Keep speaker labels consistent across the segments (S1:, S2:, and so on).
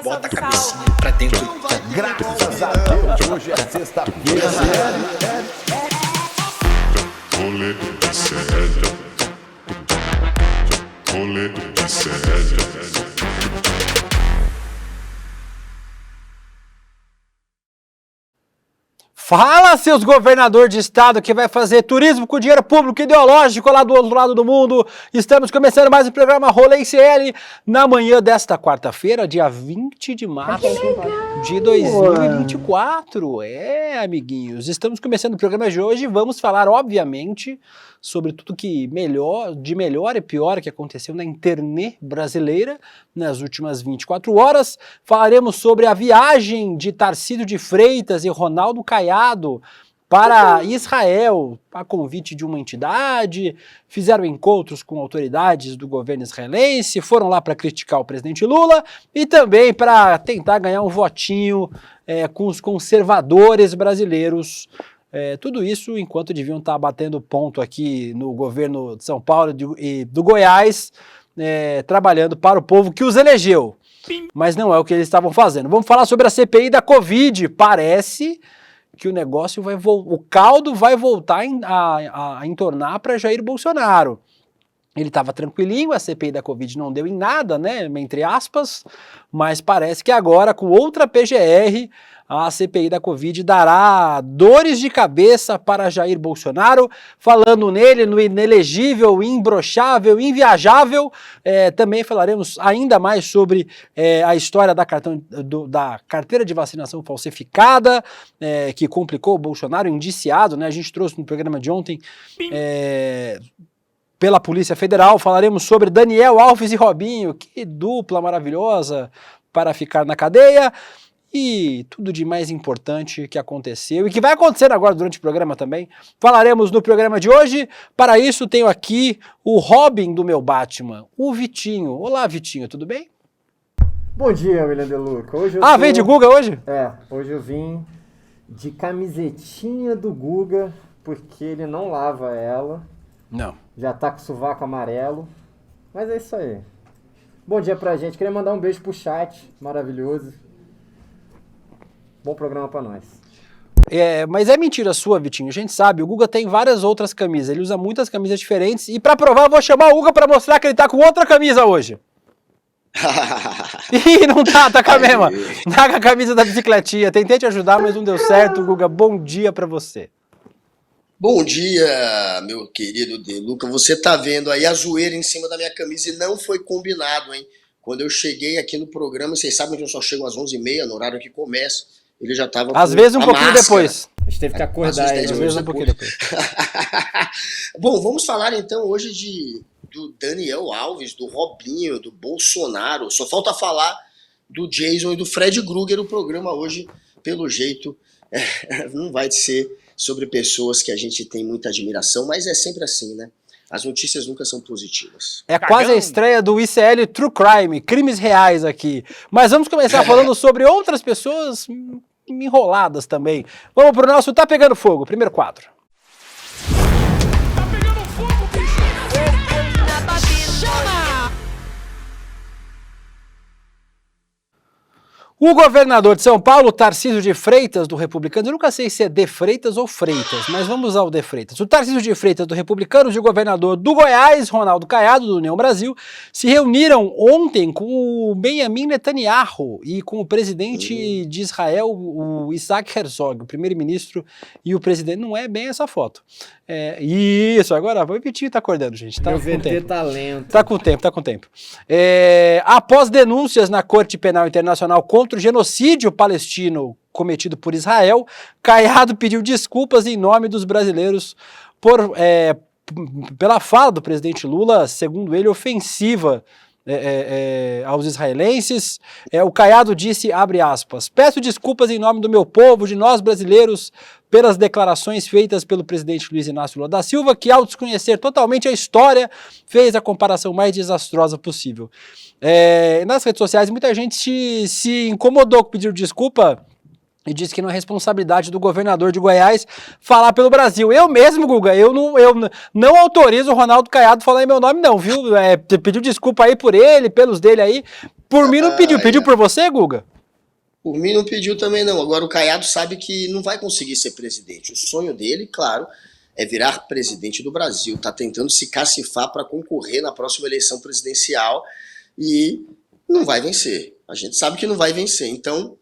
S1: bota a cabecinha pra dentro.
S2: Graças a Deus, hoje é sexta-feira.
S3: Rolê de sério. Rolê de sério.
S4: Fala, seus governadores de estado que vai fazer turismo com dinheiro público ideológico lá do outro lado do mundo. Estamos começando mais um programa Rolê ICL na manhã desta quarta-feira, dia 20 de março de 2024. Amiguinhos, estamos começando o programa de hoje e vamos falar, obviamente, sobre tudo que de melhor e pior que aconteceu na internet brasileira nas últimas 24 horas. Falaremos sobre a viagem de Tarcísio de Freitas e Ronaldo Caiado para Israel, a convite de uma entidade, fizeram encontros com autoridades do governo israelense, foram lá para criticar o presidente Lula e também para tentar ganhar um votinho com os conservadores brasileiros. Tudo isso enquanto deviam estar batendo ponto aqui no governo de São Paulo e do Goiás, trabalhando para o povo que os elegeu. Mas não é o que eles estavam fazendo. Vamos falar sobre a CPI da Covid. Parece que o negócio o caldo vai voltar a entornar para Jair Bolsonaro. Ele estava tranquilinho, a CPI da Covid não deu em nada, né, entre aspas, mas parece que agora, com outra PGR, a CPI da Covid dará dores de cabeça para Jair Bolsonaro, falando nele, no inelegível, imbrochável, inviajável. Também falaremos ainda mais sobre a história da carteira de vacinação falsificada, que complicou o Bolsonaro, indiciado, né? A gente trouxe no programa de ontem pela Polícia Federal. Falaremos sobre Daniel Alves e Robinho, que dupla maravilhosa para ficar na cadeia. E tudo de mais importante que aconteceu e que vai acontecer agora durante o programa também, falaremos no programa de hoje. Para isso tenho aqui o Robin do meu Batman, o Vitinho. Olá, Vitinho, tudo bem?
S5: Bom dia, William De Luca.
S4: Veio de Guga hoje?
S5: Hoje eu vim de camisetinha do Guga, porque ele não lava ela.
S4: Não.
S5: Já tá com o sovaco amarelo, mas é isso aí. Bom dia pra gente, queria mandar um beijo pro chat, maravilhoso. Bom programa pra nós.
S4: Mas é mentira sua, Vitinho, a gente sabe, o Guga tem várias outras camisas, ele usa muitas camisas diferentes e pra provar eu vou chamar o Guga pra mostrar que ele tá com outra camisa hoje. Ih, não tá com a mesma, tá com a camisa da bicicletinha, tentei te ajudar, mas não deu certo, Guga, bom dia pra você.
S1: Bom dia, meu querido De Luca, você tá vendo aí a zoeira em cima da minha camisa e não foi combinado, hein? Quando eu cheguei aqui no programa, vocês sabem que eu só chego às 11h30, no horário que começa. Ele já tava
S4: às vezes um pouquinho depois.
S5: A gente teve que acordar aí.
S4: Às vezes um pouquinho depois.
S1: Bom, vamos falar então hoje do Daniel Alves, do Robinho, do Bolsonaro. Só falta falar do Jason e do Fred Krueger. O programa hoje, pelo jeito, não vai ser sobre pessoas que a gente tem muita admiração, mas é sempre assim, né? As notícias nunca são positivas.
S4: Quase a estreia do ICL True Crime, crimes reais aqui. Mas vamos começar falando sobre outras pessoas enroladas também. Vamos pro nosso Tá Pegando Fogo, primeiro quadro.
S6: Tá pegando fogo, bicho!
S4: O governador de São Paulo, Tarcísio de Freitas, do Republicanos, eu nunca sei se é de Freitas ou Freitas, mas vamos ao de Freitas. O Tarcísio de Freitas, do Republicanos, e o governador do Goiás, Ronaldo Caiado, do União Brasil, se reuniram ontem com o Benjamin Netanyahu e com o presidente de Israel, o Isaac Herzog, o primeiro-ministro e o presidente. Não é bem essa foto. Isso, agora o Vitinho tá acordando, gente. Tá
S5: Meu
S4: com
S5: VT
S4: tempo.
S5: talento.
S4: Tá com tempo. Após denúncias na Corte Penal Internacional contra o genocídio palestino cometido por Israel, Caiado pediu desculpas em nome dos brasileiros pela fala do presidente Lula, segundo ele, ofensiva aos israelenses. O Caiado disse, abre aspas, peço desculpas em nome do meu povo, de nós brasileiros, pelas declarações feitas pelo presidente Luiz Inácio Lula da Silva, que ao desconhecer totalmente a história, fez a comparação mais desastrosa possível. Nas redes sociais, muita gente se incomodou com pedir desculpa e disse que não é responsabilidade do governador de Goiás falar pelo Brasil. Eu mesmo, Guga, eu não autorizo o Ronaldo Caiado falar em meu nome não, viu? Pediu desculpa aí por ele, pelos dele aí. Por mim não pediu. Pediu por você, Guga?
S1: Por mim não pediu também não. Agora o Caiado sabe que não vai conseguir ser presidente. O sonho dele, claro, é virar presidente do Brasil. Está tentando se cacifar para concorrer na próxima eleição presidencial e não vai vencer. A gente sabe que não vai vencer. Então,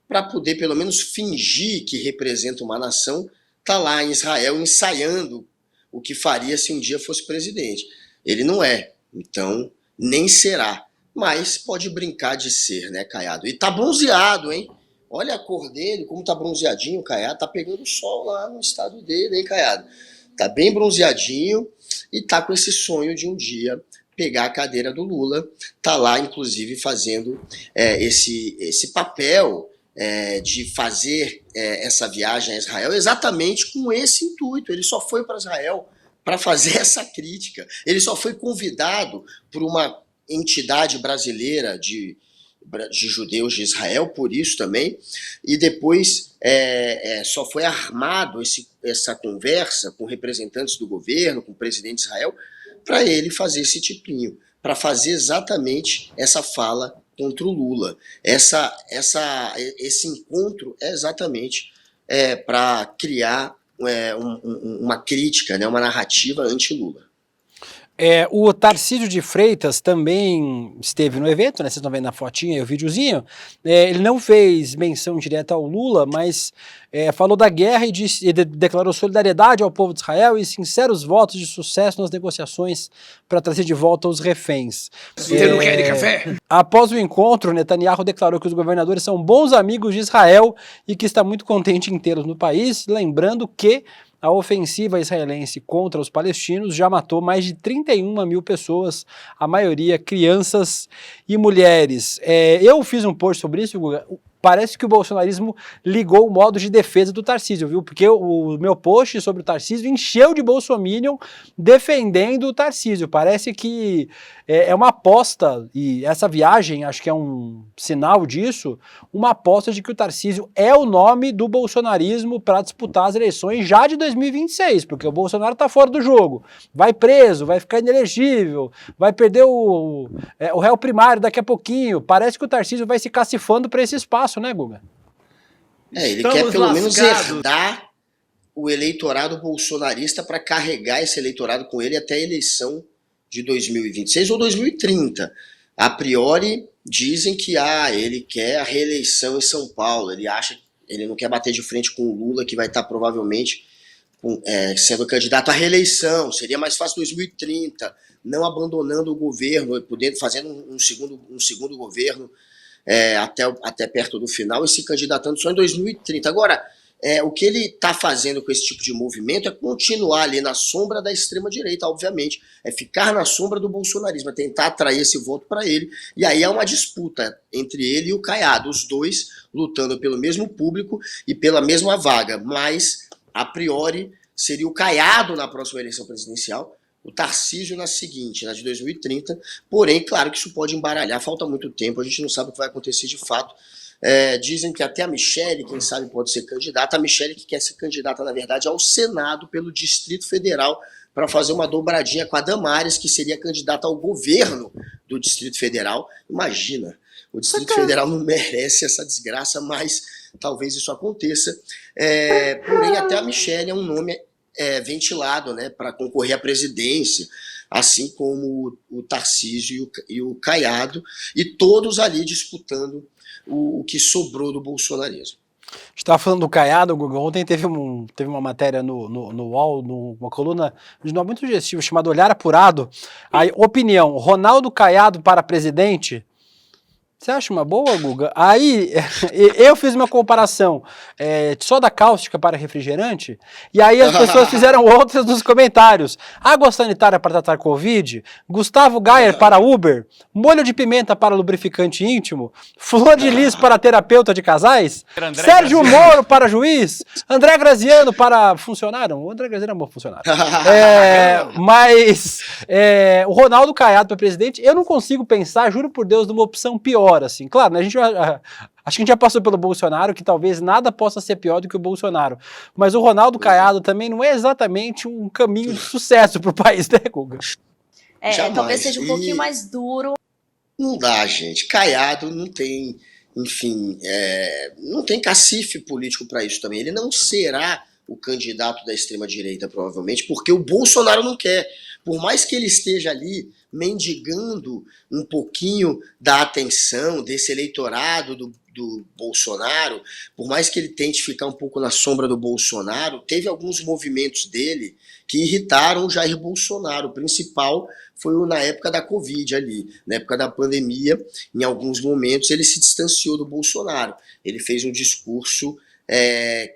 S1: para poder pelo menos fingir que representa uma nação, está lá em Israel ensaiando o que faria se um dia fosse presidente. Ele não é, então nem será. Mas pode brincar de ser, né, Caiado? E tá bronzeado, hein? Olha a cor dele, como tá bronzeadinho o Caiado. Tá pegando sol lá no estado dele, hein, Caiado? Tá bem bronzeadinho e tá com esse sonho de um dia pegar a cadeira do Lula. Tá lá, inclusive, fazendo esse papel de fazer essa viagem a Israel exatamente com esse intuito. Ele só foi para Israel para fazer essa crítica. Ele só foi convidado por uma entidade brasileira de judeus de Israel, por isso também, e depois só foi armado essa conversa com representantes do governo, com o presidente de Israel, para ele fazer esse tipinho, para fazer exatamente essa fala contra o Lula. Esse encontro é exatamente para criar uma crítica, né, uma narrativa anti-Lula.
S4: O Tarcísio de Freitas também esteve no evento, né? Vocês estão vendo na fotinha e o videozinho. Ele não fez menção direta ao Lula, mas falou da guerra e declarou solidariedade ao povo de Israel e sinceros votos de sucesso nas negociações para trazer de volta os reféns.
S6: Você não quer café?
S4: Após o encontro, Netanyahu declarou que os governadores são bons amigos de Israel e que está muito contente em tê-los no país, lembrando que a ofensiva israelense contra os palestinos já matou mais de 31 mil pessoas, a maioria crianças e mulheres. Eu fiz um post sobre isso, Guga. Parece que o bolsonarismo ligou o modo de defesa do Tarcísio, viu? Porque o meu post sobre o Tarcísio encheu de bolsominion defendendo o Tarcísio. Parece que é uma aposta, e essa viagem acho que é um sinal disso, uma aposta de que o Tarcísio é o nome do bolsonarismo para disputar as eleições já de 2026, porque o Bolsonaro está fora do jogo, vai preso, vai ficar inelegível, vai perder o réu primário daqui a pouquinho. Parece que o Tarcísio vai se cacifando para esse espaço, né, Guga?
S1: Ele quer pelo menos herdar o eleitorado bolsonarista para carregar esse eleitorado com ele até a eleição de 2026 ou 2030. A priori, dizem que ele quer a reeleição em São Paulo. Ele não quer bater de frente com o Lula, que vai estar provavelmente sendo candidato à reeleição. Seria mais fácil 2030, não abandonando o governo, fazendo um segundo governo até perto do final e se candidatando só em 2030. Agora, o que ele está fazendo com esse tipo de movimento é continuar ali na sombra da extrema-direita, obviamente. É ficar na sombra do bolsonarismo, é tentar atrair esse voto para ele. E aí é uma disputa entre ele e o Caiado, os dois lutando pelo mesmo público e pela mesma vaga. Mas, a priori, seria o Caiado na próxima eleição presidencial, o Tarcísio na seguinte, na de 2030. Porém, claro que isso pode embaralhar, falta muito tempo, a gente não sabe o que vai acontecer de fato. Dizem que até a Michelle, quem sabe, pode ser candidata. A Michelle que quer ser candidata, na verdade, ao Senado pelo Distrito Federal para fazer uma dobradinha com a Damares, que seria candidata ao governo do Distrito Federal. Imagina, o Distrito Federal não merece essa desgraça, mas talvez isso aconteça. Porém, até a Michelle é um nome ventilado, né, para concorrer à presidência, assim como o Tarcísio e o Caiado, e todos ali disputando o que sobrou do bolsonarismo.
S4: A gente estava falando do Caiado, Guga. Ontem teve uma matéria no UOL, numa coluna de nome muito sugestivo, chamada Olhar Apurado. Aí, opinião, Ronaldo Caiado para presidente? Você acha uma boa, Guga? Aí, eu fiz uma comparação soda cáustica para refrigerante, e aí as pessoas fizeram outras nos comentários. Água sanitária para tratar Covid, Gustavo Gayer para Uber, molho de pimenta para lubrificante íntimo, flor de lis para terapeuta de casais, Sérgio Moro para juiz, André Graziano para funcionário. O André Graziano é um bom funcionário. Mas o Ronaldo Caiado para presidente, eu não consigo pensar, juro por Deus, numa opção pior. Assim, claro, né, acho que a gente já passou pelo Bolsonaro, que talvez nada possa ser pior do que o Bolsonaro, mas o Ronaldo Caiado também não é exatamente um caminho de sucesso para o país, né, Guga?
S1: Jamais.
S7: Talvez seja um pouquinho mais duro.
S1: Não dá, gente. Caiado não tem, enfim, não tem cacife político para isso também. Ele não será o candidato da extrema-direita, provavelmente, porque o Bolsonaro não quer. Por mais que ele esteja ali mendigando um pouquinho da atenção desse eleitorado do Bolsonaro, por mais que ele tente ficar um pouco na sombra do Bolsonaro, teve alguns movimentos dele que irritaram o Jair Bolsonaro. O principal foi na época da Covid ali, na época da pandemia, em alguns momentos ele se distanciou do Bolsonaro. Ele fez um discurso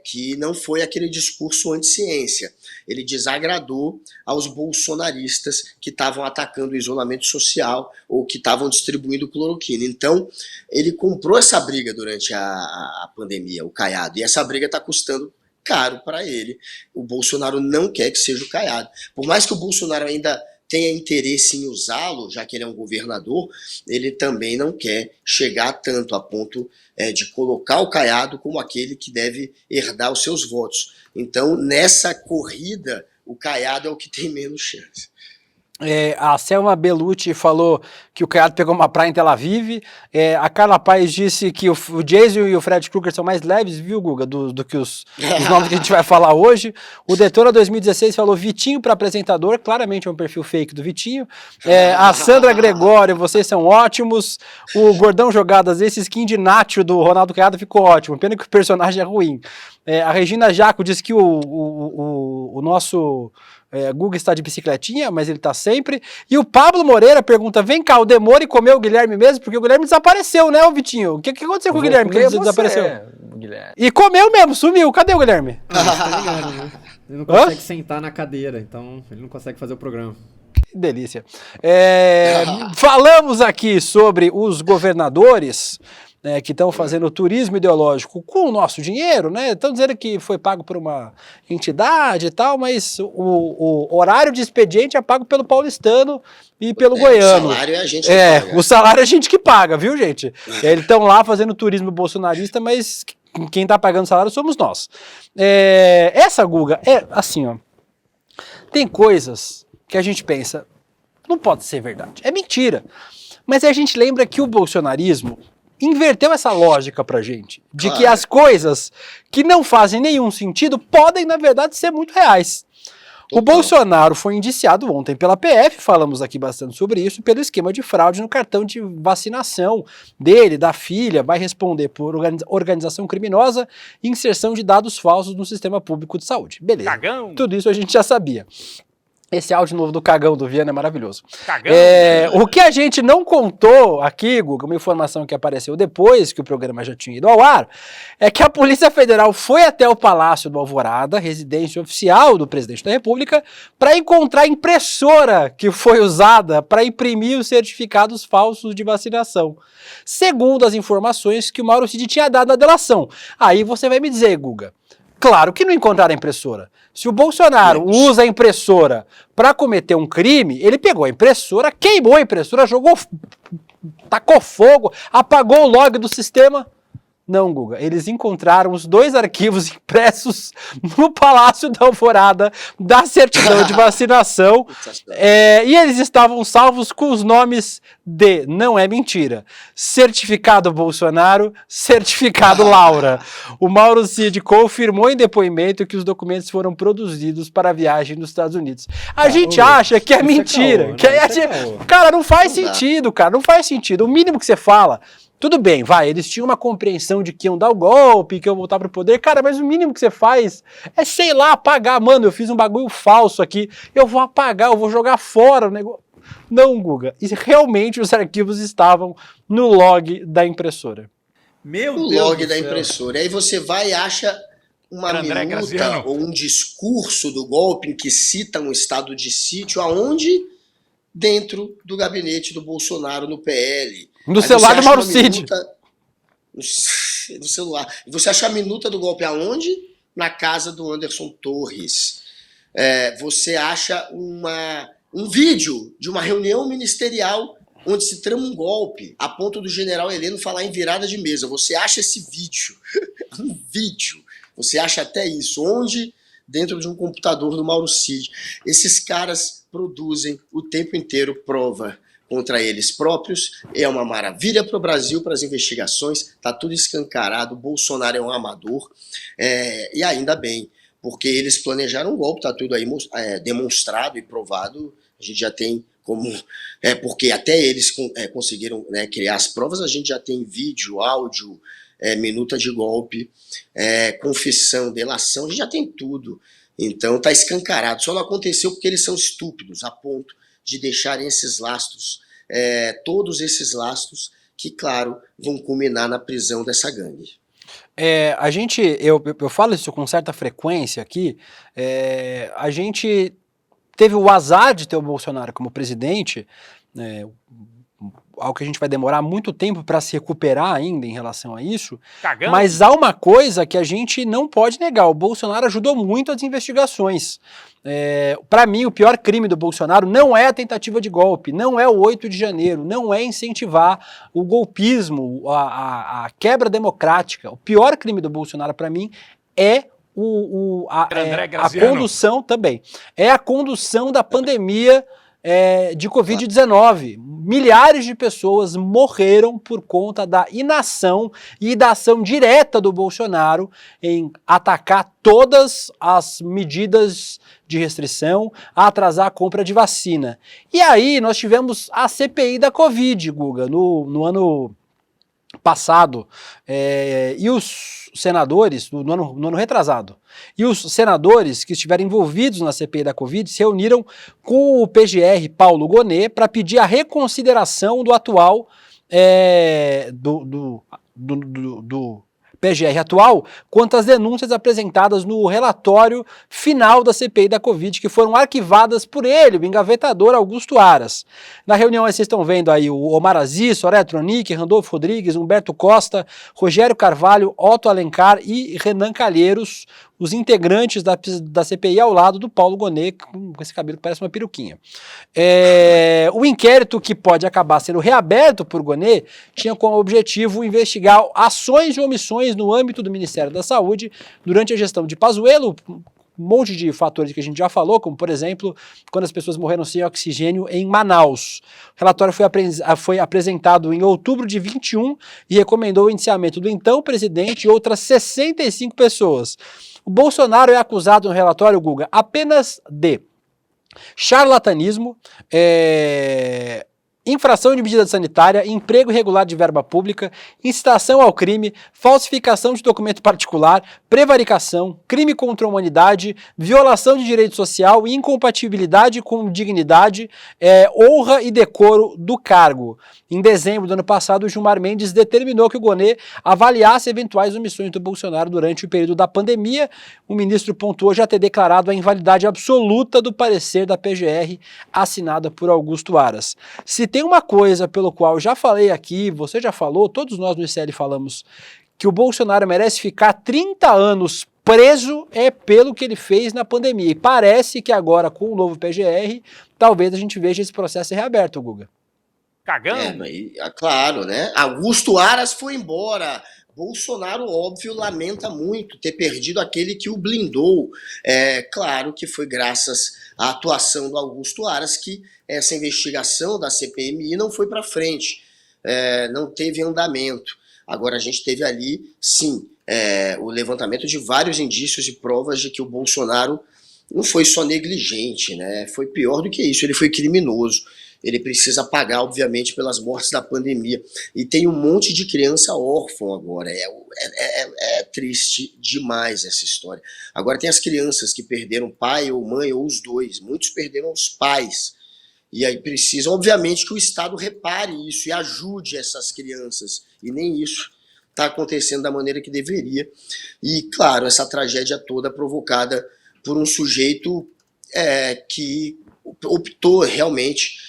S1: que não foi aquele discurso anti-ciência. Ele desagradou aos bolsonaristas que estavam atacando o isolamento social ou que estavam distribuindo cloroquina. Então, ele comprou essa briga durante a pandemia, o Caiado, e essa briga está custando caro para ele. O Bolsonaro não quer que seja o Caiado. Por mais que o Bolsonaro ainda tenha interesse em usá-lo, já que ele é um governador, ele também não quer chegar tanto a ponto de colocar o Caiado como aquele que deve herdar os seus votos. Então, nessa corrida, o Caiado é o que tem menos chance.
S4: A Selma Belucci falou que o Caiado pegou uma praia em Tel Aviv. A Carla Paes disse que o Jason e o Fred Krueger são mais leves, viu, Guga, do que os nomes que a gente vai falar hoje. O Detona 2016 falou Vitinho para apresentador, claramente é um perfil fake do Vitinho. A Sandra Gregório, vocês são ótimos. O Gordão Jogadas, esse skin de Nacho do Ronaldo Caiado ficou ótimo, pena que o personagem é ruim. A Regina Jaco disse que o nosso... Guga está de bicicletinha, mas ele está sempre. E o Pablo Moreira pergunta, vem cá, o Demore comeu o Guilherme mesmo? Porque o Guilherme desapareceu, né, Vitinho? O que aconteceu com o Guilherme que ele desapareceu?
S6: Guilherme.
S4: E comeu mesmo, sumiu. Cadê o Guilherme?
S5: Tá ligado, né? Ele não consegue sentar na cadeira, então ele não consegue fazer o programa.
S4: Que delícia. Falamos aqui sobre os governadores, que estão fazendo turismo ideológico com o nosso dinheiro, né? Estão dizendo que foi pago por uma entidade e tal, mas o horário de expediente é pago pelo paulistano e pelo goiano.
S1: O salário é a gente que paga.
S4: O salário é a gente que paga, viu, gente? Eles estão lá fazendo turismo bolsonarista, mas quem está pagando o salário somos nós. Essa, Guga, assim, ó. Tem coisas que a gente pensa, não pode ser verdade, é mentira. Mas a gente lembra que o bolsonarismo inverteu essa lógica pra gente, de que as coisas que não fazem nenhum sentido podem, na verdade, ser muito reais. Total. O Bolsonaro foi indiciado ontem pela PF, falamos aqui bastante sobre isso, pelo esquema de fraude no cartão de vacinação dele, da filha, vai responder por organização criminosa e inserção de dados falsos no sistema público de saúde. Beleza, Cagão. Tudo isso a gente já sabia. Esse áudio novo do Cagão do Viana é maravilhoso. Cagão. O que a gente não contou aqui, Guga, uma informação que apareceu depois que o programa já tinha ido ao ar, é que a Polícia Federal foi até o Palácio do Alvorada, residência oficial do presidente da República, para encontrar a impressora que foi usada para imprimir os certificados falsos de vacinação. Segundo as informações que o Mauro Cid tinha dado na delação. Aí você vai me dizer, Guga, claro que não encontraram a impressora. Se o Bolsonaro usa a impressora para cometer um crime, ele pegou a impressora, queimou a impressora, tacou fogo, apagou o log do sistema. Não, Guga, eles encontraram os 2 arquivos impressos no Palácio da Alvorada da certidão de vacinação e eles estavam salvos com os nomes de, não é mentira, certificado Bolsonaro, certificado Laura. O Mauro Cid confirmou em depoimento que os documentos foram produzidos para a viagem dos Estados Unidos. A gente acha que é mentira. Cara, não faz sentido, cara, não faz sentido. O mínimo que você fala... Tudo bem, vai, eles tinham uma compreensão de que iam dar o golpe, que iam voltar pro poder, cara, mas o mínimo que você faz é, sei lá, apagar. Mano, eu fiz um bagulho falso aqui, eu vou apagar, eu vou jogar fora o negócio. Não, Guga, e realmente os arquivos estavam no log da impressora.
S1: O log da impressora. Aí você vai e acha uma minuta ou um discurso do golpe em que cita um estado de sítio, aonde? Dentro do gabinete do Bolsonaro no PL.
S4: No celular do Mauro Cid.
S1: No celular. E você acha a minuta do golpe aonde? Na casa do Anderson Torres. Você acha um vídeo de uma reunião ministerial onde se trama um golpe, a ponto do general Heleno falar em virada de mesa. Você acha esse vídeo. Um vídeo. Você acha até isso. Onde? Dentro de um computador do Mauro Cid. Esses caras produzem o tempo inteiro prova contra eles próprios, é uma maravilha para o Brasil, para as investigações, está tudo escancarado, Bolsonaro é um amador, e ainda bem, porque eles planejaram um golpe, está tudo aí demonstrado e provado, a gente já tem como, porque até eles conseguiram, né, criar as provas, a gente já tem vídeo, áudio, minuta de golpe, confissão, delação, a gente já tem tudo, então está escancarado, só não aconteceu porque eles são estúpidos, a ponto de deixarem esses lastros, todos esses lastros que, claro, vão culminar na prisão dessa gangue.
S4: Eu falo isso com certa frequência aqui, a gente teve o azar de ter o Bolsonaro como presidente, algo que a gente vai demorar muito tempo para se recuperar ainda em relação a isso, mas há uma coisa que a gente não pode negar, o Bolsonaro ajudou muito as investigações. Para mim, o pior crime do Bolsonaro não é a tentativa de golpe, não é o 8 de janeiro, não é incentivar o golpismo, a quebra democrática. O pior crime do Bolsonaro, para mim, é a condução também. É a condução da pandemia de Covid-19. Milhares de pessoas morreram por conta da inação e da ação direta do Bolsonaro em atacar todas as medidas de restrição, a atrasar a compra de vacina. E aí nós tivemos a CPI da Covid, Guga, no ano passado, e os senadores, no ano retrasado, e os senadores que estiveram envolvidos na CPI da Covid se reuniram com o PGR Paulo Gonet para pedir a reconsideração do atual, do PGR atual, quanto às denúncias apresentadas no relatório final da CPI da Covid, que foram arquivadas por ele, o engavetador Augusto Aras. Na reunião vocês estão vendo aí o Omar Aziz, Soraya Tronic, Randolfo Rodrigues, Humberto Costa, Rogério Carvalho, Otto Alencar e Renan Calheiros, os integrantes da CPI ao lado do Paulo Gonet, com esse cabelo que parece uma peruquinha. O inquérito, que pode acabar sendo reaberto por Gonet, tinha como objetivo investigar ações e omissões no âmbito do Ministério da Saúde durante a gestão de Pazuello, um monte de fatores que a gente já falou, como, por exemplo, quando as pessoas morreram sem oxigênio em Manaus. O relatório foi apresentado em outubro de 21 e recomendou o indiciamento do então presidente e outras 65 pessoas. O Bolsonaro é acusado no relatório, Guga, apenas de charlatanismo, infração de medida sanitária, emprego irregular de verba pública, incitação ao crime, falsificação de documento particular, prevaricação, crime contra a humanidade, violação de direito social, incompatibilidade com dignidade, honra e decoro do cargo. Em dezembro do ano passado, o Gilmar Mendes determinou que o Gonet avaliasse eventuais omissões do Bolsonaro durante o período da pandemia. O ministro pontuou já ter declarado a invalidade absoluta do parecer da PGR assinada por Augusto Aras. Se tem uma coisa pelo qual eu já falei aqui, você já falou, todos nós no ICL falamos, que o Bolsonaro merece ficar 30 anos preso pelo que ele fez na pandemia. E parece que agora, com o novo PGR, talvez a gente veja esse processo reaberto, Guga.
S6: Cagão.
S1: Claro, né? Augusto Aras foi embora. Bolsonaro, óbvio, lamenta muito ter perdido aquele que o blindou. Claro que foi graças à atuação do Augusto Aras que essa investigação da CPMI não foi para frente, não teve andamento. Agora a gente teve ali, sim, o levantamento de vários indícios e provas de que o Bolsonaro não foi só negligente, né? Foi pior do que isso, ele foi criminoso. Ele precisa pagar, obviamente, pelas mortes da pandemia. E tem um monte de criança órfã agora. É triste demais essa história. Agora tem as crianças que perderam pai ou mãe, ou os dois. Muitos perderam os pais. E aí precisa, obviamente, que o Estado repare isso e ajude essas crianças. E nem isso está acontecendo da maneira que deveria. E, claro, essa tragédia toda provocada por um sujeito que optou realmente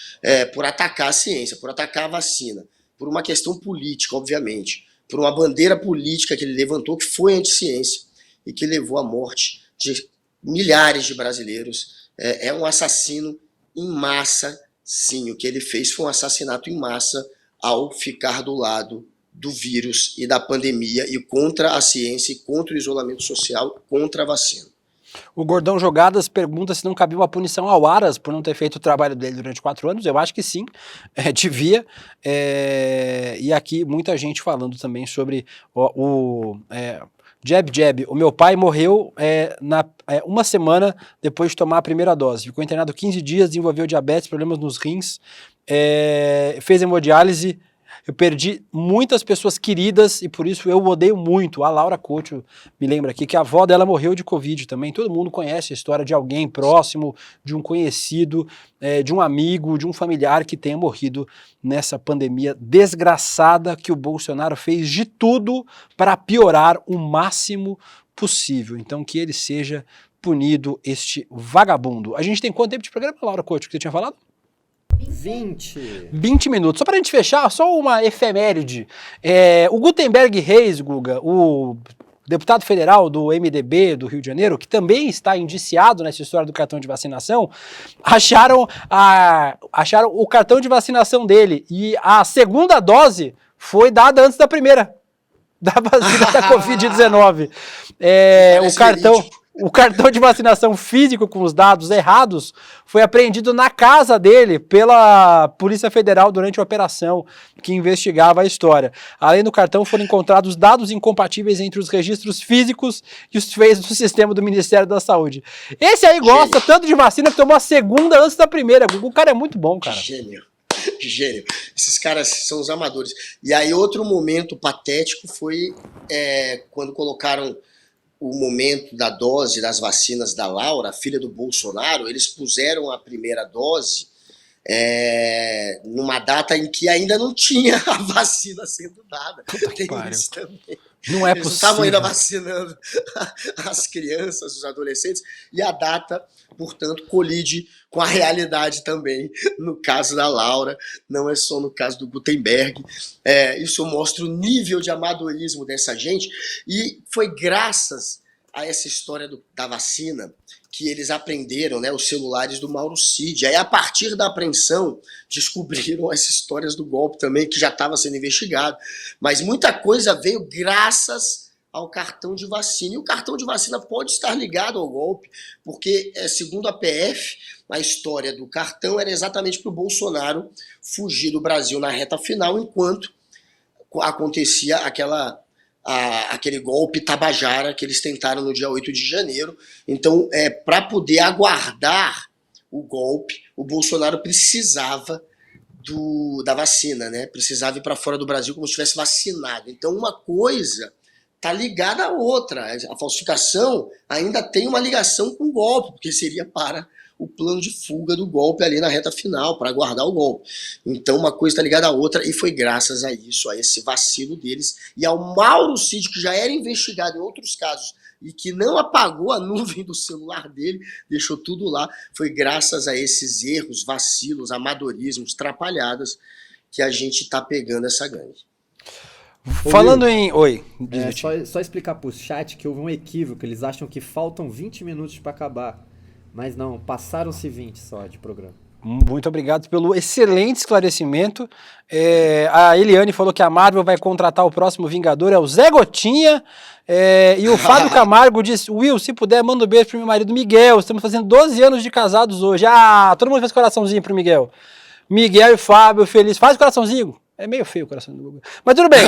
S1: por atacar a ciência, por atacar a vacina, por uma questão política, obviamente, por uma bandeira política que ele levantou que foi anti-ciência e que levou à morte de milhares de brasileiros. É um assassino em massa, sim, o que ele fez foi um assassinato em massa ao ficar do lado do vírus e da pandemia e contra a ciência, e contra o isolamento social, contra a vacina.
S4: O Gordão Jogadas pergunta se não cabia uma punição ao Aras por não ter feito o trabalho dele durante 4 anos. Eu acho que sim, devia. E aqui muita gente falando também sobre Jab. O meu pai morreu uma semana depois de tomar a primeira dose. Ficou internado 15 dias, desenvolveu diabetes, problemas nos rins, fez hemodiálise. Eu perdi muitas pessoas queridas e por isso eu odeio muito. A Laura Couto me lembra aqui que a avó dela morreu de Covid também. Todo mundo conhece a história de alguém próximo, de um conhecido, de um amigo, de um familiar que tenha morrido nessa pandemia desgraçada que o Bolsonaro fez de tudo para piorar o máximo possível. Então que ele seja punido, este vagabundo. A gente tem quanto tempo de programa, Laura Couto, que você tinha falado? 20 minutos. Só pra gente fechar, só uma efeméride. O Gutenberg Reis, Guga, o deputado federal do MDB do Rio de Janeiro, que também está indiciado nessa história do cartão de vacinação, acharam o cartão de vacinação dele e a segunda dose foi dada antes da primeira, da vacina da Covid-19. O cartão de vacinação físico com os dados errados foi apreendido na casa dele pela Polícia Federal durante a operação que investigava a história. Além do cartão, foram encontrados dados incompatíveis entre os registros físicos e os feitos do sistema do Ministério da Saúde. Esse aí gosta tanto de vacina que tomou a segunda antes da primeira. O cara é muito bom, cara.
S1: Gênio. Esses caras são os amadores. E aí outro momento patético foi quando colocaram o momento da dose das vacinas da Laura, filha do Bolsonaro. Eles puseram a primeira dose numa data em que ainda não tinha a vacina sendo dada. Tem isso também.
S4: Não é
S1: Eles
S4: possível.
S1: estavam ainda vacinando as crianças, os adolescentes, e a data, portanto, colide com a realidade também, no caso da Laura, não é só no caso do Gutenberg. Isso mostra o nível de amadorismo dessa gente, e foi graças a essa história da vacina que eles apreenderam, né, os celulares do Mauro Cid. Aí, a partir da apreensão, descobriram as histórias do golpe também, que já estava sendo investigado. Mas muita coisa veio graças ao cartão de vacina. E o cartão de vacina pode estar ligado ao golpe, porque, segundo a PF, a história do cartão era exatamente para o Bolsonaro fugir do Brasil na reta final, enquanto acontecia aquele golpe tabajara que eles tentaram no dia 8 de janeiro. Então, para poder aguardar o golpe, o Bolsonaro precisava da vacina, né? Precisava ir para fora do Brasil como se estivesse vacinado. Então, uma coisa está ligada à outra. A falsificação ainda tem uma ligação com o golpe, porque seria para o plano de fuga do golpe ali na reta final, para aguardar o golpe. Então, uma coisa está ligada à outra, e foi graças a isso, a esse vacilo deles, e ao Mauro Cid, que já era investigado em outros casos, e que não apagou a nuvem do celular dele, deixou tudo lá. Foi graças a esses erros, vacilos, amadorismos, trapalhadas, que a gente está pegando essa gangue.
S4: Falando em... Oi.
S5: Só explicar pro chat que houve um equívoco. Eles acham que faltam 20 minutos para acabar. Mas não, passaram-se 20 só de programa.
S4: Muito obrigado pelo excelente esclarecimento. A Eliane falou que a Marvel vai contratar o próximo Vingador, é o Zé Gotinha. E o Fábio Camargo disse: Will, se puder, manda um beijo pro meu marido Miguel. Estamos fazendo 12 anos de casados hoje. Todo mundo faz coraçãozinho pro Miguel. Miguel e Fábio, feliz. Faz coraçãozinho. É meio feio o coração do Google. Mas tudo bem.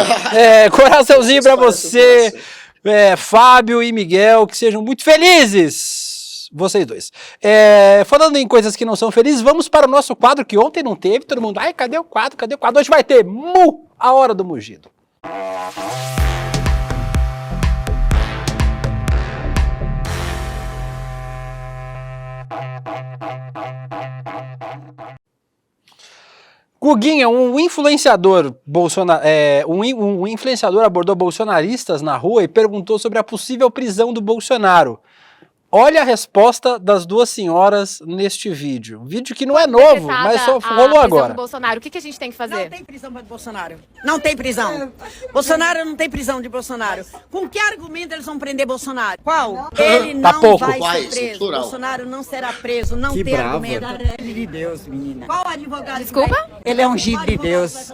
S4: Coraçãozinho pra você, Fábio e Miguel, que sejam muito felizes. Vocês dois. Falando em coisas que não são felizes, vamos para o nosso quadro que ontem não teve. Todo mundo, cadê o quadro? Cadê o quadro? Hoje vai ter a hora do mugido. Guguinha, um influenciador um influenciador abordou bolsonaristas na rua e perguntou sobre a possível prisão do Bolsonaro. Olha a resposta das duas senhoras neste vídeo. Vídeo que não é novo, mas só rolou agora.
S7: Bolsonaro. O que a gente tem que fazer?
S8: Não tem prisão para Bolsonaro. Não tem prisão. Bolsonaro não tem prisão de Bolsonaro. Com que argumento eles vão prender Bolsonaro? Qual? Ele não vai ser preso. Bolsonaro não será preso. Não tem argumento.
S9: Ele é filho de Deus, menina.
S8: Qual advogado?
S7: Desculpa?
S9: Ele é ungido de Deus.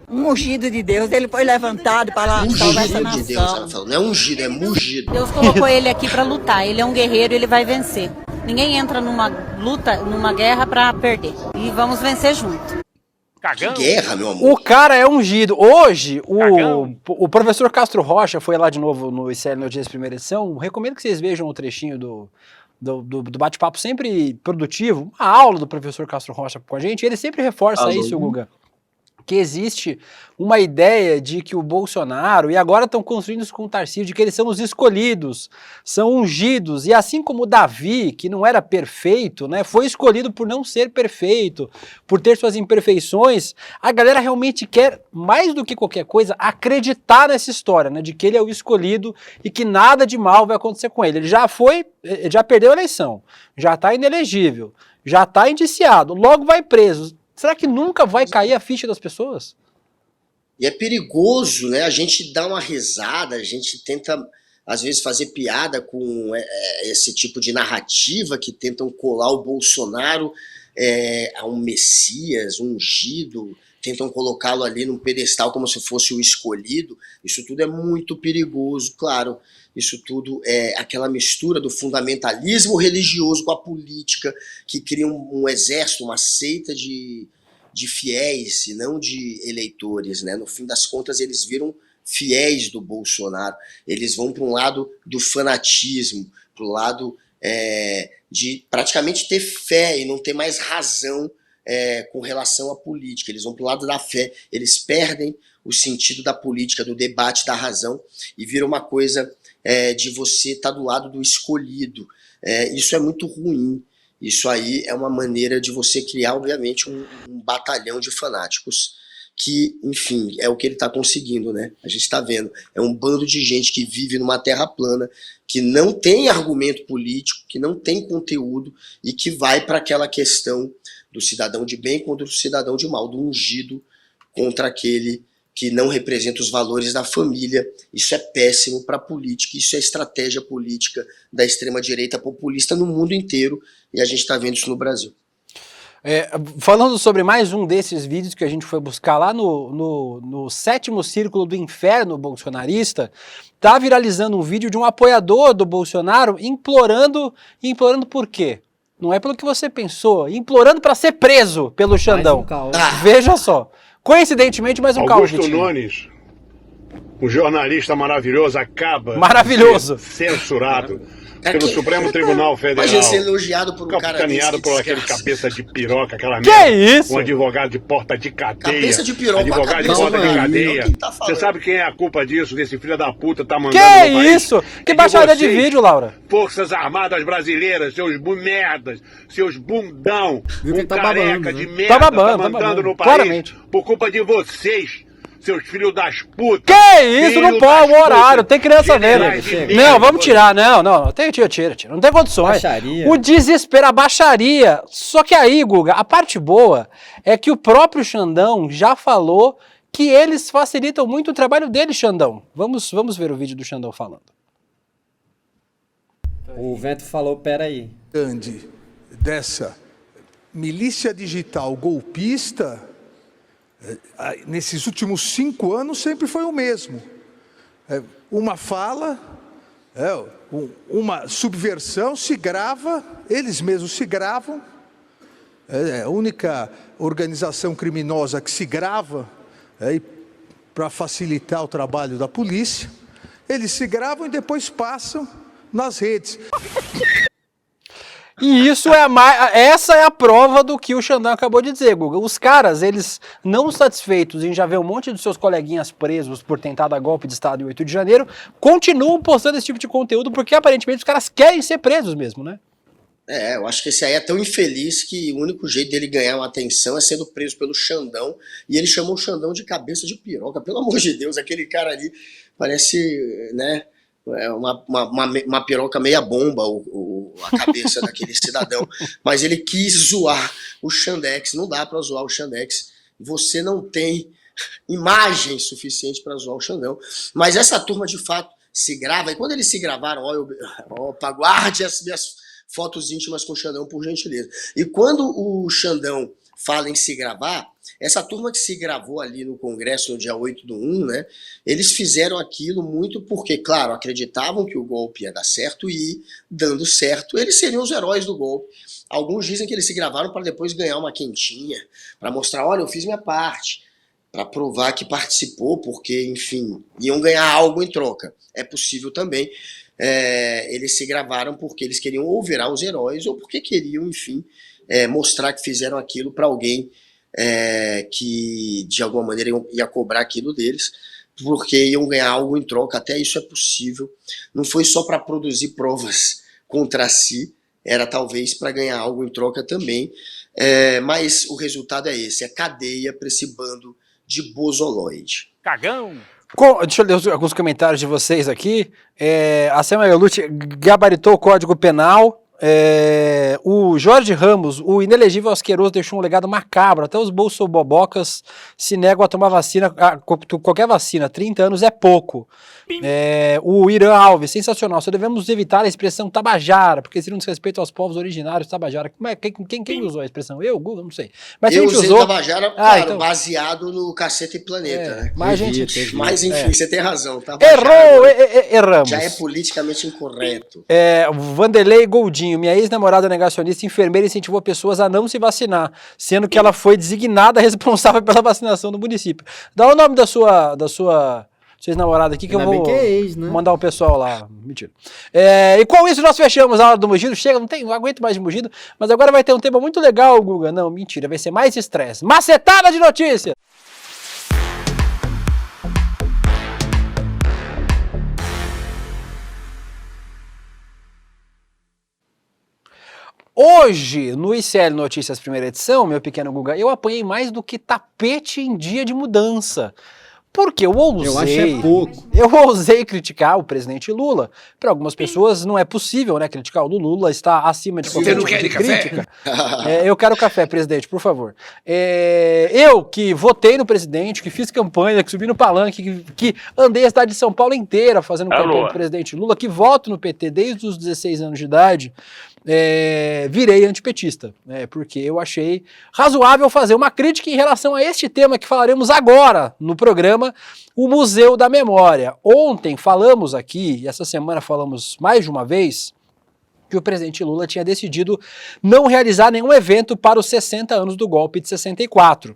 S8: Um ungido de Deus, ele foi levantado para salvar essa
S1: Ungido de Deus, ela
S8: nação.
S1: falou. Não é ungido, é mugido.
S7: Deus colocou ele aqui para lutar. Ele é um guerreiro, ele vai vencer. Ninguém entra numa luta, numa guerra para perder. E vamos vencer junto.
S1: Que guerra, meu amor.
S4: O cara é ungido. Hoje, o professor Castro Rocha foi lá de novo no ICL Notícias primeira edição. Recomendo que vocês vejam o trechinho do bate-papo sempre produtivo. Uma aula do professor Castro Rocha com a gente. Ele sempre reforça isso, Guga. Que existe uma ideia de que o Bolsonaro, e agora estão construindo isso com o Tarcísio, de que eles são os escolhidos, são ungidos, e assim como Davi, que não era perfeito, né, foi escolhido por não ser perfeito, por ter suas imperfeições, a galera realmente quer, mais do que qualquer coisa, acreditar nessa história, né, de que ele é o escolhido e que nada de mal vai acontecer com ele. Ele já perdeu a eleição, já está inelegível, já está indiciado, logo vai preso. Será que nunca vai cair a ficha das pessoas?
S1: E é perigoso, né? A gente dá uma risada, a gente tenta, às vezes, fazer piada com esse tipo de narrativa que tentam colar o Bolsonaro a um messias, um ungido, tentam colocá-lo ali num pedestal como se fosse o escolhido. Isso tudo é muito perigoso, claro. Isso tudo é aquela mistura do fundamentalismo religioso com a política, que cria um exército, uma seita de fiéis e não de eleitores, né? No fim das contas, eles viram fiéis do Bolsonaro. Eles vão para um lado do fanatismo, para o lado de praticamente ter fé e não ter mais razão com relação à política. Eles vão para o lado da fé, eles perdem o sentido da política, do debate, da razão, e viram uma coisa de você estar do lado do escolhido. Isso é muito ruim. Isso aí é uma maneira de você criar, obviamente, um batalhão de fanáticos que, enfim, é o que ele está conseguindo, né? A gente está vendo. É um bando de gente que vive numa terra plana, que não tem argumento político, que não tem conteúdo e que vai para aquela questão do cidadão de bem contra o cidadão de mal, do ungido contra aquele que não representa os valores da família. Isso é péssimo para a política, isso é estratégia política da extrema-direita populista no mundo inteiro, e a gente está vendo isso no Brasil.
S4: Falando sobre mais um desses vídeos que a gente foi buscar lá no 7º Círculo do Inferno bolsonarista, tá viralizando um vídeo de um apoiador do Bolsonaro implorando por quê? Não é pelo que você pensou, implorando para ser preso pelo Xandão. Veja só. Coincidentemente, mais um caos.
S9: Augusto Nunes, um jornalista maravilhoso, acaba
S4: de
S9: ser censurado pelo Supremo Tribunal Federal.
S1: Imagina ser elogiado por um cara desse,
S9: por aquele cabeça de piroca, aquela
S4: que merda. Isso?
S9: Um advogado de porta de cadeia.
S1: Cabeça de piroca.
S9: Advogado de porta de cadeia. Você sabe quem é a culpa disso? Desse filho da puta tá mandando
S4: no país? Isso? Que baixaria de vídeo, Laura?
S9: Forças Armadas Brasileiras, seus merdas, seus bundão, careca de merda, tá mandando no país. Claramente. Por culpa de vocês. Seus filhos das putas.
S4: Que isso? Não pode, o horário. Tem criança vendo. Não, vamos tirar. Não. Tira. Não tem condições.
S5: Baixaria.
S4: O desespero, a baixaria. Só que aí, Guga, a parte boa é que o próprio Xandão já falou que eles facilitam muito o trabalho dele, Xandão. Vamos ver o vídeo do Xandão falando.
S5: O Vento falou, peraí.
S10: Grande dessa milícia digital golpista, nesses últimos 5 anos sempre foi o mesmo. Uma fala, uma subversão, se grava, eles mesmos se gravam. É a única organização criminosa que se grava para facilitar o trabalho da polícia. Eles se gravam e depois passam nas redes.
S4: E isso essa é a prova do que o Xandão acabou de dizer, Guga. Os caras, eles não satisfeitos em já ver um monte de seus coleguinhas presos por tentar dar golpe de Estado em 8 de janeiro, continuam postando esse tipo de conteúdo porque aparentemente os caras querem ser presos mesmo, né?
S1: Eu acho que esse aí é tão infeliz que o único jeito dele ganhar uma atenção é sendo preso pelo Xandão, e ele chamou o Xandão de cabeça de piroca. Pelo amor de Deus, aquele cara ali parece, né, uma piroca meia bomba, a cabeça daquele cidadão. Mas ele quis zoar o Xandex. Não dá para zoar o Xandex. Você não tem imagem suficiente para zoar o Xandão. Mas essa turma, de fato, se grava. E quando eles se gravaram, guarde as minhas fotos íntimas com o Xandão, por gentileza. E quando o Xandão fala em se gravar, essa turma que se gravou ali no Congresso no dia 8/1, né, eles fizeram aquilo muito porque, claro, acreditavam que o golpe ia dar certo e, dando certo, eles seriam os heróis do golpe. Alguns dizem que eles se gravaram para depois ganhar uma quentinha, para mostrar, olha, eu fiz minha parte, para provar que participou, porque, enfim, iam ganhar algo em troca. É possível também. Eles se gravaram porque eles queriam ou virar os heróis ou porque queriam, enfim, mostrar que fizeram aquilo para alguém que de alguma maneira ia cobrar aquilo deles, porque iam ganhar algo em troca. Até isso é possível. Não foi só para produzir provas contra si, era talvez para ganhar algo em troca também. Mas o resultado é esse, é cadeia para esse bando de bozoloide.
S4: Cagão! Deixa eu ler alguns comentários de vocês aqui. A Selma Yolucci gabaritou o Código Penal. O Jorge Ramos, o inelegível asqueroso, deixou um legado macabro. Até os bolsobobocas se negam a tomar vacina, qualquer vacina. 30 anos é pouco. O Irã Alves, sensacional. Só devemos evitar a expressão tabajara, porque seria um desrespeito aos povos originários tabajara. Quem usou a expressão? Eu, Google, não sei. Mas
S1: eu
S4: usei
S1: usou tabajara, claro, então, baseado no Cacete e Planeta. Né?
S4: Mas
S1: enfim, você tem razão.
S4: Erramos.
S1: Já é politicamente incorreto.
S4: Vanderlei Goldinho, minha ex-namorada negacionista enfermeira incentivou pessoas a não se vacinar, sendo que ela foi designada responsável pela vacinação do município. Dá o nome da sua ex-namorada aqui que eu vou mandar o pessoal lá. Mentira. E com isso nós fechamos a hora do Mugido. Chega, não aguento mais de Mugido, mas agora vai ter um tema muito legal, Guga. Não, mentira, vai ser mais estresse. Macetada de notícias! Hoje, no ICL Notícias primeira edição, meu pequeno Guga, eu apanhei mais do que tapete em dia de mudança. Porque eu ousei, eu ousei criticar o presidente Lula. Para algumas pessoas não é possível, né, criticar o Lula, está acima de qualquer tipo de crítica. Eu quero café, presidente, por favor. Eu que votei no presidente, que fiz campanha, que subi no palanque, que andei a cidade de São Paulo inteira fazendo campanha do presidente Lula, que voto no PT desde os 16 anos de idade, virei antipetista, porque eu achei razoável fazer uma crítica em relação a este tema que falaremos agora no programa, o Museu da Memória. Ontem falamos aqui, e essa semana falamos mais de uma vez, que o presidente Lula tinha decidido não realizar nenhum evento para os 60 anos do golpe de 64.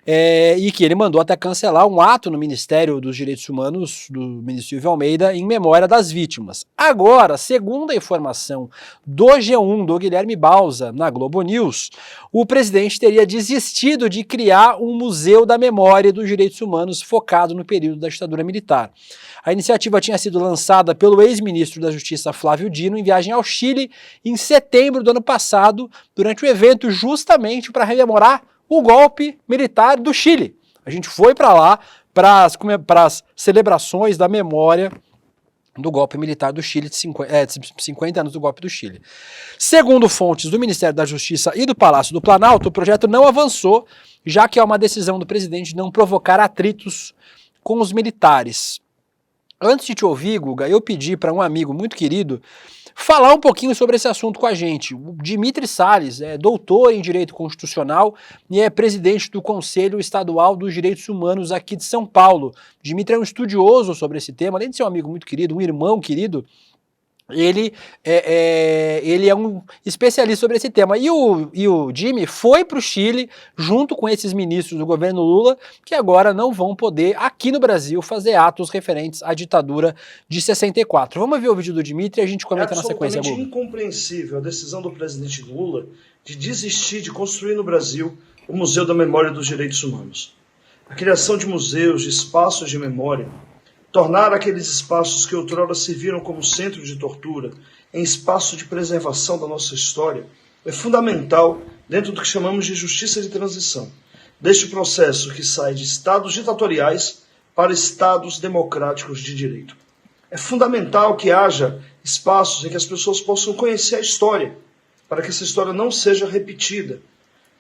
S4: E que ele mandou até cancelar um ato no Ministério dos Direitos Humanos do ministro Silvio Almeida em memória das vítimas. Agora, segundo a informação do G1, do Guilherme Bausa, na Globo News, o presidente teria desistido de criar um museu da memória dos direitos humanos focado no período da ditadura militar. A iniciativa tinha sido lançada pelo ex-ministro da Justiça Flávio Dino em viagem ao Chile em setembro do ano passado, durante o evento justamente para rememorar o golpe militar do Chile. A gente foi para lá para as celebrações da memória do golpe militar do Chile, de 50 anos do golpe do Chile. Segundo fontes do Ministério da Justiça e do Palácio do Planalto, o projeto não avançou, já que há uma decisão do presidente de não provocar atritos com os militares. Antes de te ouvir, Guga, eu pedi para um amigo muito querido falar um pouquinho sobre esse assunto com a gente. O Dimitri Salles é doutor em Direito Constitucional e é presidente do Conselho Estadual dos Direitos Humanos aqui de São Paulo. Dimitri é um estudioso sobre esse tema, além de ser um amigo muito querido, um irmão querido. Ele é um especialista sobre esse tema. E o Jimmy foi para o Chile junto com esses ministros do governo Lula, que agora não vão poder, aqui no Brasil, fazer atos referentes à ditadura de 64. Vamos ver o vídeo do Dimitri e a gente comenta na sequência.
S11: É absolutamente incompreensível a decisão do presidente Lula de desistir de construir no Brasil o Museu da Memória dos Direitos Humanos. A criação de museus, de espaços de memória, tornar aqueles espaços que outrora serviram como centro de tortura em espaço de preservação da nossa história é fundamental dentro do que chamamos de justiça de transição, deste processo que sai de estados ditatoriais para estados democráticos de direito. É fundamental que haja espaços em que as pessoas possam conhecer a história, para que essa história não seja repetida,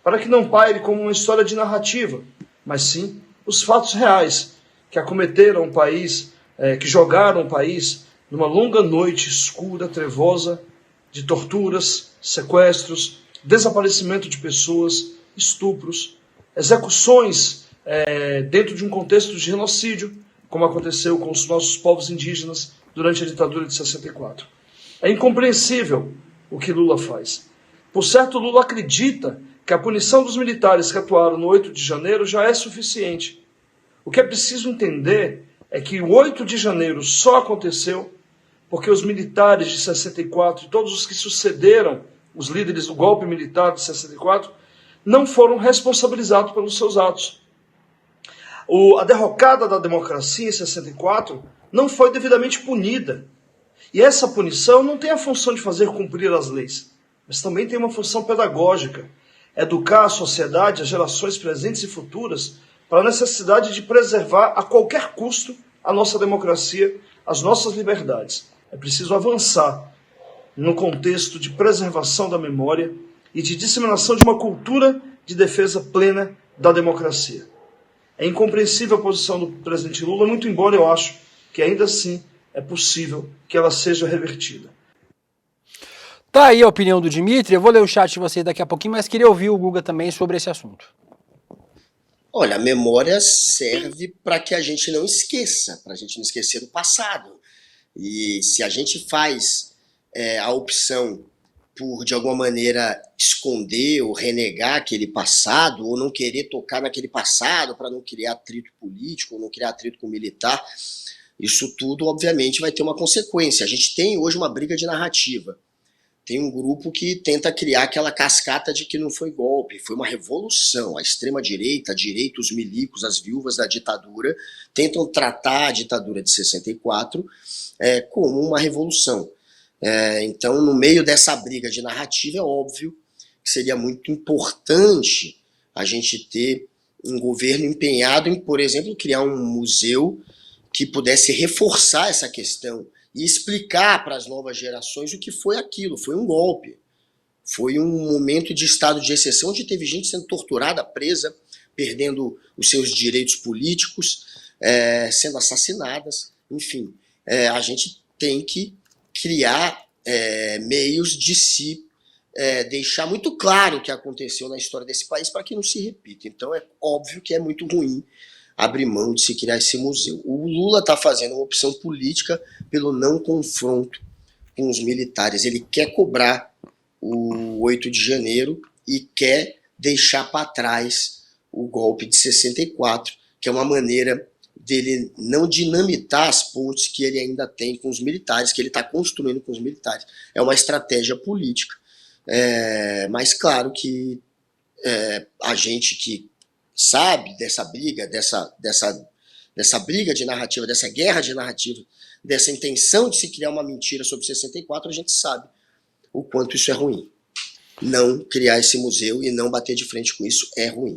S11: para que não paire como uma história de narrativa, mas sim os fatos reais que acometeram o país, que jogaram o país numa longa noite escura, trevosa, de torturas, sequestros, desaparecimento de pessoas, estupros, execuções dentro de um contexto de genocídio, como aconteceu com os nossos povos indígenas durante a ditadura de 64. É incompreensível o que Lula faz. Por certo, Lula acredita que a punição dos militares que atuaram no 8 de janeiro já é suficiente. O que é preciso entender é que o 8 de janeiro só aconteceu porque os militares de 64 e todos os que sucederam os líderes do golpe militar de 64 não foram responsabilizados pelos seus atos. A derrocada da democracia em 64 não foi devidamente punida. E essa punição não tem a função de fazer cumprir as leis, mas também tem uma função pedagógica, educar a sociedade, as gerações presentes e futuras, para a necessidade de preservar a qualquer custo a nossa democracia, as nossas liberdades. É preciso avançar no contexto de preservação da memória e de disseminação de uma cultura de defesa plena da democracia. É incompreensível a posição do presidente Lula, muito embora eu acho que ainda assim é possível que ela seja revertida.
S4: Tá aí a opinião do Dimitri, eu vou ler o chat de vocês daqui a pouquinho, mas queria ouvir o Guga também sobre esse assunto.
S1: Olha, a memória serve para que a gente não esqueça, para a gente não esquecer do passado. E se a gente faz a opção por, de alguma maneira, esconder ou renegar aquele passado, ou não querer tocar naquele passado para não criar atrito político, ou não criar atrito com o militar, isso tudo, obviamente, vai ter uma consequência. A gente tem hoje uma briga de narrativa. Tem um grupo que tenta criar aquela cascata de que não foi golpe, foi uma revolução. A extrema-direita, a direita, os milicos, as viúvas da ditadura tentam tratar a ditadura de 64 como uma revolução. Então, no meio dessa briga de narrativa, é óbvio que seria muito importante a gente ter um governo empenhado em, por exemplo, criar um museu que pudesse reforçar essa questão e explicar para as novas gerações o que foi aquilo. Foi um golpe. Foi um momento de estado de exceção onde teve gente sendo torturada, presa, perdendo os seus direitos políticos, sendo assassinadas. Enfim, a gente tem que criar meios de se deixar muito claro o que aconteceu na história desse país para que não se repita. Então é óbvio que é muito ruim abrir mão de se criar esse museu. O Lula está fazendo uma opção política pelo não confronto com os militares. Ele quer cobrar o 8 de janeiro e quer deixar para trás o golpe de 64, que é uma maneira dele não dinamitar as pontes que ele ainda tem com os militares, que ele está construindo com os militares. É uma estratégia política. Mas claro que a gente que sabe dessa briga, dessa briga de narrativa, dessa guerra de narrativa, dessa intenção de se criar uma mentira sobre 64, a gente sabe o quanto isso é ruim. Não criar esse museu e não bater de frente com isso é ruim.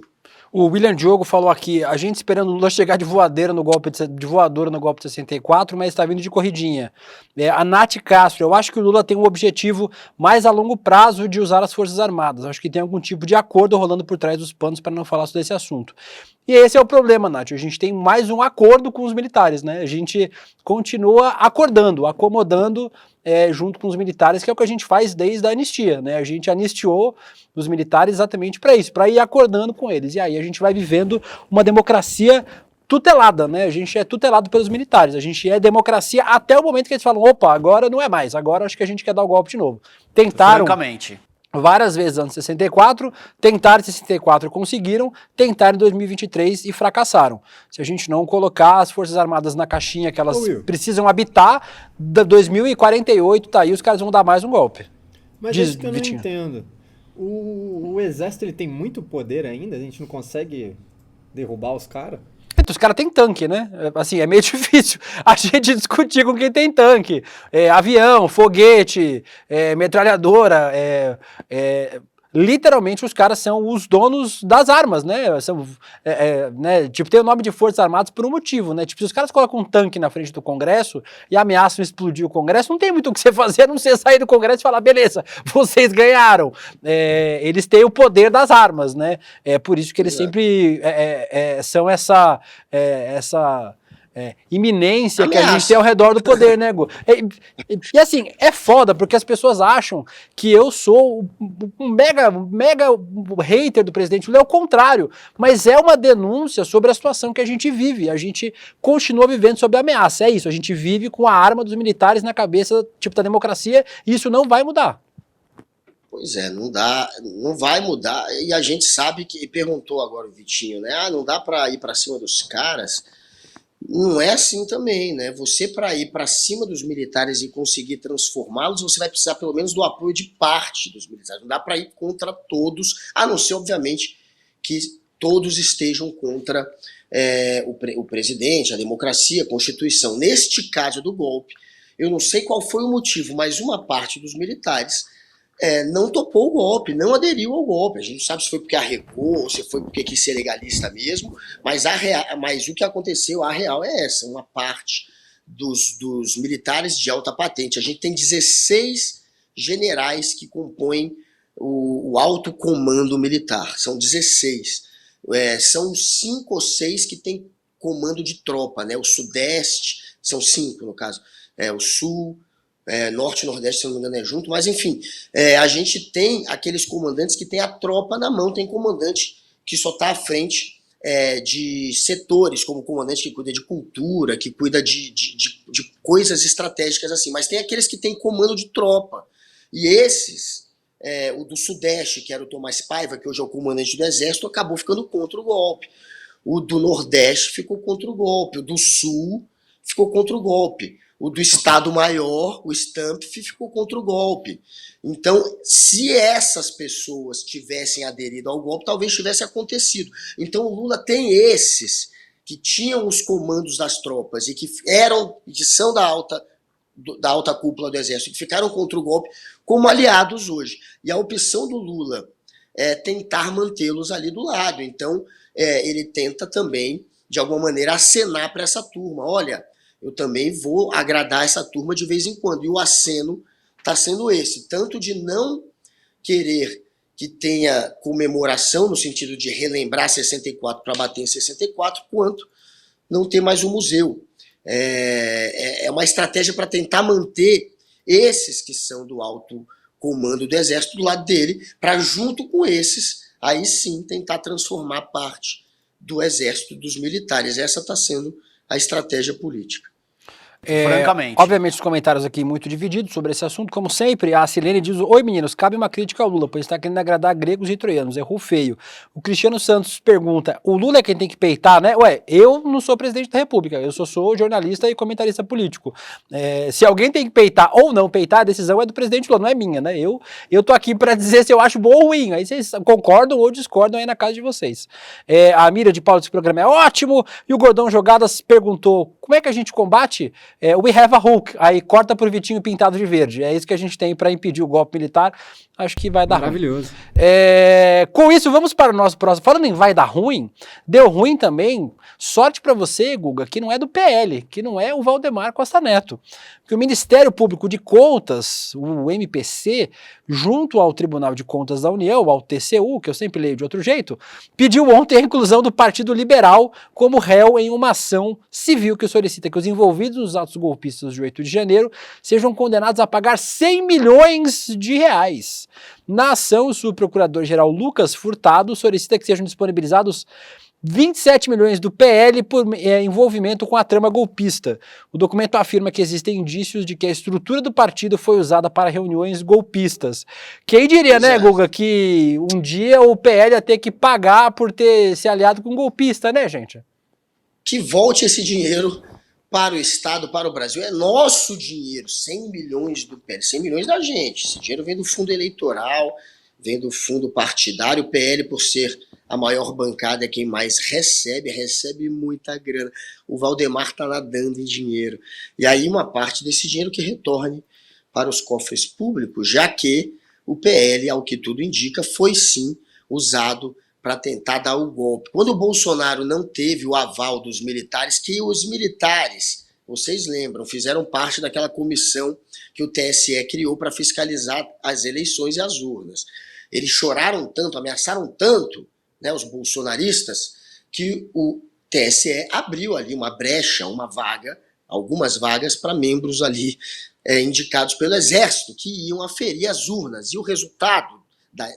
S4: O William Diogo falou aqui, a gente esperando o Lula chegar de voadora no golpe de 64, mas está vindo de corridinha. A Nath Castro, eu acho que o Lula tem um objetivo mais a longo prazo de usar as Forças Armadas. Acho que tem algum tipo de acordo rolando por trás dos panos para não falar sobre esse assunto. E esse é o problema, Nath. A gente tem mais um acordo com os militares, né? A gente continua acordando, acomodando junto com os militares, que é o que a gente faz desde a anistia, né? A gente anistiou os militares exatamente para isso, para ir acordando com eles. E aí a gente vai vivendo uma democracia tutelada, né? A gente é tutelado pelos militares, a gente é democracia até o momento que eles falam, opa, agora não é mais, agora acho que a gente quer dar o golpe de novo. Tentaram
S6: francamente
S4: várias vezes antes de 64, tentaram em 64 conseguiram, tentaram em 2023 e fracassaram. Se a gente não colocar as Forças Armadas na caixinha que elas precisam habitar, 2048 tá aí, os caras vão dar mais um golpe.
S5: Mas isso que eu não entendo. O exército ele tem muito poder ainda? A gente não consegue derrubar os caras?
S4: Então, os caras têm tanque, né? Assim, é meio difícil a gente discutir com quem tem tanque. Avião, foguete, metralhadora, literalmente os caras são os donos das armas, né? São, né? Tipo, tem o nome de Forças Armadas por um motivo, né? Tipo, se os caras colocam um tanque na frente do Congresso e ameaçam explodir o Congresso, não tem muito o que você fazer, a não ser sair do Congresso e falar, beleza, vocês ganharam. Eles têm o poder das armas, né? É por isso que eles sempre são iminência que a gente tem ao redor do poder, né, Gu? E assim, é foda, porque as pessoas acham que eu sou um mega hater do presidente Lula, é o contrário, mas é uma denúncia sobre a situação que a gente vive, a gente continua vivendo sob ameaça, é isso, a gente vive com a arma dos militares na cabeça, tipo da democracia, e isso não vai mudar.
S1: Pois é, não dá, não vai mudar, e a gente sabe que, perguntou agora o Vitinho, né, não dá pra ir pra cima dos caras. Não é assim também, né? Você, para ir para cima dos militares e conseguir transformá-los, você vai precisar pelo menos do apoio de parte dos militares. Não dá para ir contra todos, a não ser, obviamente, que todos estejam contra o presidente, a democracia, a Constituição. Neste caso do golpe, eu não sei qual foi o motivo, mas uma parte dos militares não topou o golpe, não aderiu ao golpe. A gente não sabe se foi porque arregou ou se foi porque quis ser legalista mesmo, mas o que aconteceu, a real é essa, uma parte dos militares de alta patente. A gente tem 16 generais que compõem o alto comando militar, são 16. São 5 ou 6 que têm comando de tropa, né? O Sudeste, são 5 no caso, o Sul, Norte e Nordeste, se não me engano, é junto, mas enfim, a gente tem aqueles comandantes que tem a tropa na mão, tem comandante que só está à frente de setores, como comandante que cuida de cultura, que cuida de coisas estratégicas assim, mas tem aqueles que têm comando de tropa, e esses, o do Sudeste, que era o Tomás Paiva, que hoje é o comandante do Exército, acabou ficando contra o golpe, o do Nordeste ficou contra o golpe, o do Sul ficou contra o golpe, o do Estado-Maior, o Stampf, ficou contra o golpe. Então, se essas pessoas tivessem aderido ao golpe, talvez tivesse acontecido. Então, o Lula tem esses que tinham os comandos das tropas e que são da alta cúpula do Exército, que ficaram contra o golpe, como aliados hoje. E a opção do Lula é tentar mantê-los ali do lado. Então, ele tenta também, de alguma maneira, acenar para essa turma. Olha, eu também vou agradar essa turma de vez em quando. E o aceno está sendo esse, tanto de não querer que tenha comemoração, no sentido de relembrar 64 para bater em 64, quanto não ter mais um museu. É uma estratégia para tentar manter esses que são do alto comando do Exército do lado dele, para junto com esses, aí sim, tentar transformar parte do Exército dos militares. Essa está sendo a estratégia política.
S4: Francamente. Obviamente, os comentários aqui muito divididos sobre esse assunto. Como sempre, a Silene diz: oi meninos, cabe uma crítica ao Lula, pois está querendo agradar gregos e troianos, errou feio. O Cristiano Santos pergunta: o Lula é quem tem que peitar, né? Ué, eu não sou presidente da República, eu sou jornalista e comentarista político. Se alguém tem que peitar ou não peitar, a decisão é do presidente Lula, não é minha, né? Eu tô aqui para dizer se eu acho bom ou ruim, aí vocês concordam ou discordam aí na casa de vocês. A Mira de Paulo desse programa é ótimo, e o Gordão Jogadas perguntou: como é que a gente combate? We have a Hulk, aí corta pro Vitinho pintado de verde. É isso que a gente tem para impedir o golpe militar. Acho que vai dar
S5: maravilhoso.
S4: Ruim. Com isso, vamos para o nosso próximo. Falando em vai dar ruim, deu ruim também. Sorte para você, Guga, que não é do PL, que não é o Valdemar Costa Neto. Que o Ministério Público de Contas, o MPC, junto ao Tribunal de Contas da União, ao TCU, que eu sempre leio de outro jeito, pediu ontem a inclusão do Partido Liberal como réu em uma ação civil que solicita que os envolvidos nos atos golpistas de 8 de janeiro sejam condenados a pagar 100 milhões de reais. Na ação, o subprocurador-geral Lucas Furtado solicita que sejam disponibilizados 27 milhões do PL por envolvimento com a trama golpista. O documento afirma que existem indícios de que a estrutura do partido foi usada para reuniões golpistas. Quem diria, né, Guga, que um dia o PL ia ter que pagar por ter se aliado com um golpista, né, gente?
S1: Que volte esse dinheiro para o Estado, para o Brasil. É nosso dinheiro, 100 milhões do PL, 100 milhões da gente. Esse dinheiro vem do fundo eleitoral, vem do fundo partidário. O PL, por ser a maior bancada, é quem mais recebe muita grana. O Valdemar está nadando em dinheiro. E aí uma parte desse dinheiro que retorne para os cofres públicos, já que o PL, ao que tudo indica, foi sim usado para tentar dar o golpe. Quando o Bolsonaro não teve o aval dos militares, que os militares, vocês lembram, fizeram parte daquela comissão que o TSE criou para fiscalizar as eleições e as urnas. Eles choraram tanto, ameaçaram tanto, né, os bolsonaristas, que o TSE abriu ali uma brecha, uma vaga, algumas vagas para membros ali indicados pelo Exército, que iam aferir as urnas. E o resultado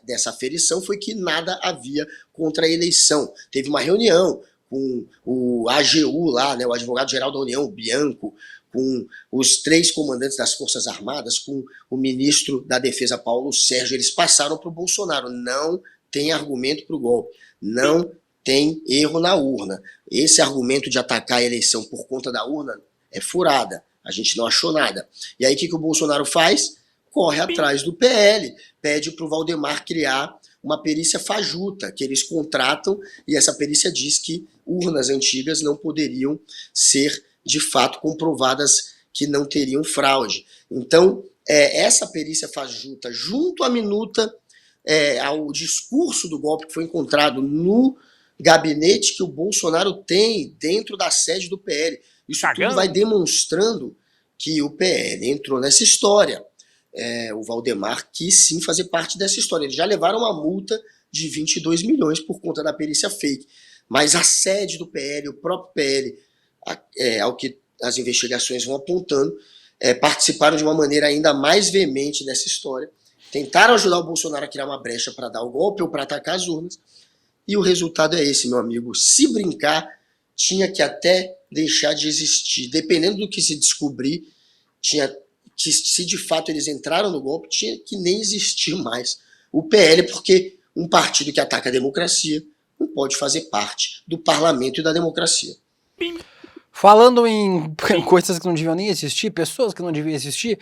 S1: dessa aferição foi que nada havia contra a eleição. Teve uma reunião com o AGU lá, né, o advogado-geral da União, o Bianco, com os 3 comandantes das Forças Armadas, com o ministro da Defesa, Paulo Sérgio. Eles passaram para o Bolsonaro. Não tem argumento para o golpe. Não tem erro na urna. Esse argumento de atacar a eleição por conta da urna é furada. A gente não achou nada. E aí o que o Bolsonaro faz? Corre atrás do PL, pede para o Valdemar criar uma perícia fajuta, que eles contratam, e essa perícia diz que urnas antigas não poderiam ser, de fato, comprovadas que não teriam fraude. Então, essa perícia fajuta, junto à minuta, ao discurso do golpe que foi encontrado no gabinete que o Bolsonaro tem dentro da sede do PL, isso tudo vai demonstrando que o PL entrou nessa história. O Valdemar quis sim fazer parte dessa história. Eles já levaram uma multa de 22 milhões por conta da perícia fake. Mas a sede do PL, o próprio PL, ao que as investigações vão apontando, participaram de uma maneira ainda mais veemente dessa história. Tentaram ajudar o Bolsonaro a criar uma brecha para dar o golpe ou para atacar as urnas. E o resultado é esse, meu amigo. Se brincar, tinha que até deixar de existir. Dependendo do que se descobrir, que se de fato eles entraram no golpe, tinha que nem existir mais o PL, porque um partido que ataca a democracia não pode fazer parte do parlamento e da democracia.
S4: Falando em coisas que não deviam nem existir, pessoas que não deviam existir,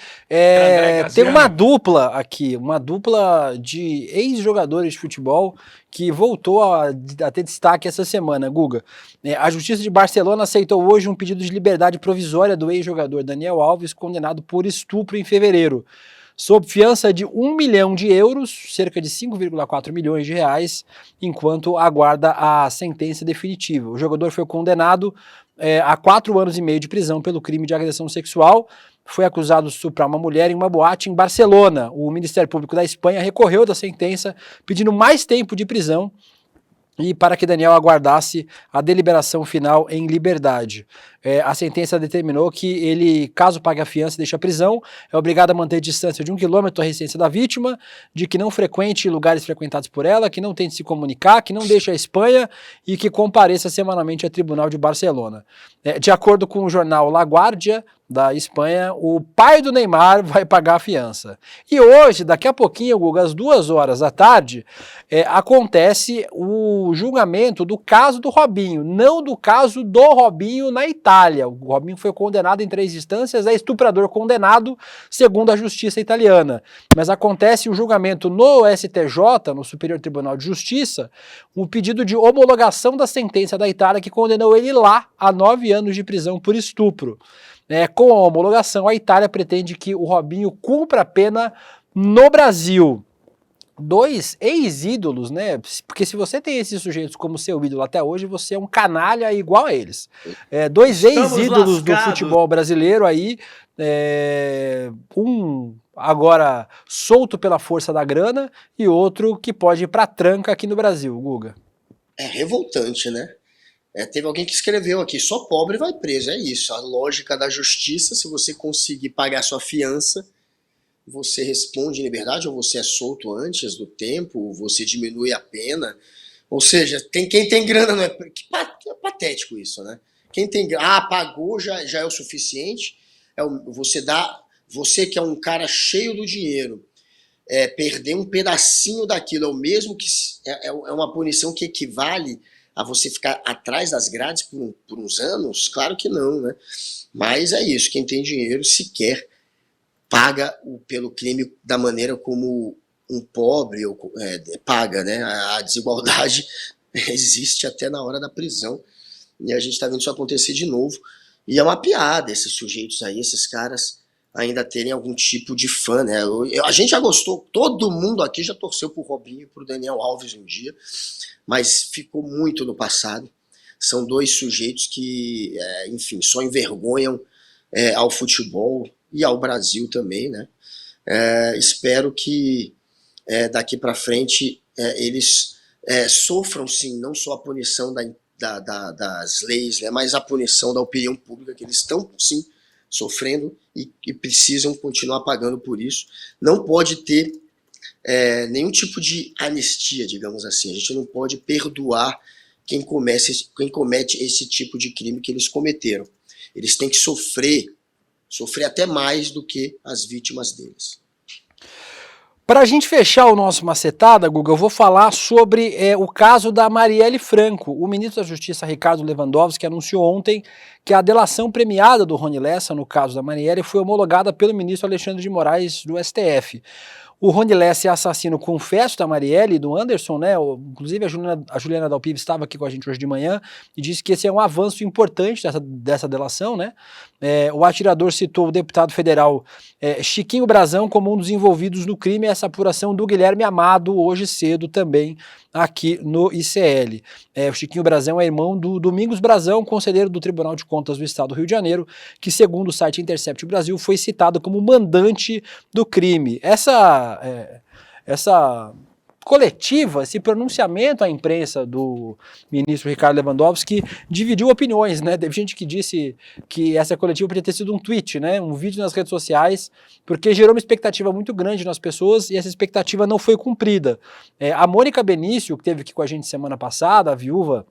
S4: tem uma dupla aqui, uma dupla de ex-jogadores de futebol que voltou a ter destaque essa semana, Guga. A Justiça de Barcelona aceitou hoje um pedido de liberdade provisória do ex-jogador Daniel Alves, condenado por estupro em fevereiro, sob fiança de 1 milhão de euros, cerca de 5,4 milhões de reais, enquanto aguarda a sentença definitiva. O jogador foi condenado a 4 anos e meio de prisão pelo crime de agressão sexual. Foi acusado de estuprar uma mulher em uma boate em Barcelona. O Ministério Público da Espanha recorreu da sentença, pedindo mais tempo de prisão e para que Daniel aguardasse a deliberação final em liberdade. A sentença determinou que ele, caso pague a fiança e deixe a prisão, é obrigado a manter distância de 1 quilômetro da residência da vítima, de que não frequente lugares frequentados por ela, que não tente se comunicar, que não deixe a Espanha e que compareça semanalmente ao Tribunal de Barcelona. De acordo com o jornal La Guardia, da Espanha, o pai do Neymar vai pagar a fiança. E hoje, daqui a pouquinho, Guga, às 2h da tarde, acontece o julgamento do caso do Robinho, não do caso do Robinho na Itália. O Robinho foi condenado em 3 instâncias, é estuprador condenado, segundo a justiça italiana. Mas acontece o julgamento no STJ, no Superior Tribunal de Justiça, um pedido de homologação da sentença da Itália que condenou ele lá a 9 anos de prisão por estupro. Com a homologação, a Itália pretende que o Robinho cumpra a pena no Brasil. 2 ex-ídolos, né? Porque se você tem esses sujeitos como seu ídolo até hoje, você é um canalha igual a eles. 2 ex-ídolos do futebol brasileiro aí, um agora solto pela força da grana e outro que pode ir pra tranca aqui no Brasil, Guga.
S1: É revoltante, né? Teve alguém que escreveu aqui, só pobre vai preso, é isso. A lógica da justiça, se você conseguir pagar sua fiança, você responde em liberdade, ou você é solto antes do tempo, você diminui a pena. Ou seja, quem tem grana, não é patético isso, né? Quem tem grana, pagou, já é o suficiente. Você que é um cara cheio do dinheiro, perder um pedacinho daquilo é o mesmo que é uma punição que equivale a você ficar atrás das grades por uns anos? Claro que não, né? Mas é isso, quem tem dinheiro sequer paga pelo crime da maneira como um pobre paga, né? A desigualdade existe até na hora da prisão, e a gente está vendo isso acontecer de novo, e é uma piada esses sujeitos aí, esses caras ainda terem algum tipo de fã, né? A gente já gostou, todo mundo aqui já torceu pro Robinho e pro Daniel Alves um dia, mas ficou muito no passado. São 2 sujeitos que, enfim, só envergonham ao futebol e ao Brasil também, né? Espero que daqui para frente eles sofram, sim, não só a punição das leis, né, mas a punição da opinião pública, que eles estão, sim, sofrendo e precisam continuar pagando por isso. Não pode ter nenhum tipo de anistia, digamos assim. A gente não pode perdoar quem comete esse tipo de crime que eles cometeram. Eles têm que sofrer até mais do que as vítimas deles.
S4: Para a gente fechar o nosso Macetada, Guga, eu vou falar sobre o caso da Marielle Franco. O ministro da Justiça, Ricardo Lewandowski, anunciou ontem que a delação premiada do Rony Lessa, no caso da Marielle, foi homologada pelo ministro Alexandre de Moraes, do STF. O Rony Lessa é assassino confesso da Marielle e do Anderson, né? Inclusive a Juliana Dalpiva estava aqui com a gente hoje de manhã e disse que esse é um avanço importante dessa delação, né? O atirador citou o deputado federal Chiquinho Brazão como um dos envolvidos no crime, essa apuração do Guilherme Amado hoje cedo também aqui no ICL. O Chiquinho Brazão é irmão do Domingos Brazão, conselheiro do Tribunal de Contas do Estado do Rio de Janeiro, que segundo o site Intercept Brasil foi citado como mandante do crime. Essa coletiva, esse pronunciamento à imprensa do ministro Ricardo Lewandowski dividiu opiniões, né? Teve gente que disse que essa coletiva podia ter sido um tweet, né? Um vídeo nas redes sociais, porque gerou uma expectativa muito grande nas pessoas e essa expectativa não foi cumprida. A Mônica Benício, que esteve aqui com a gente semana passada, a viúva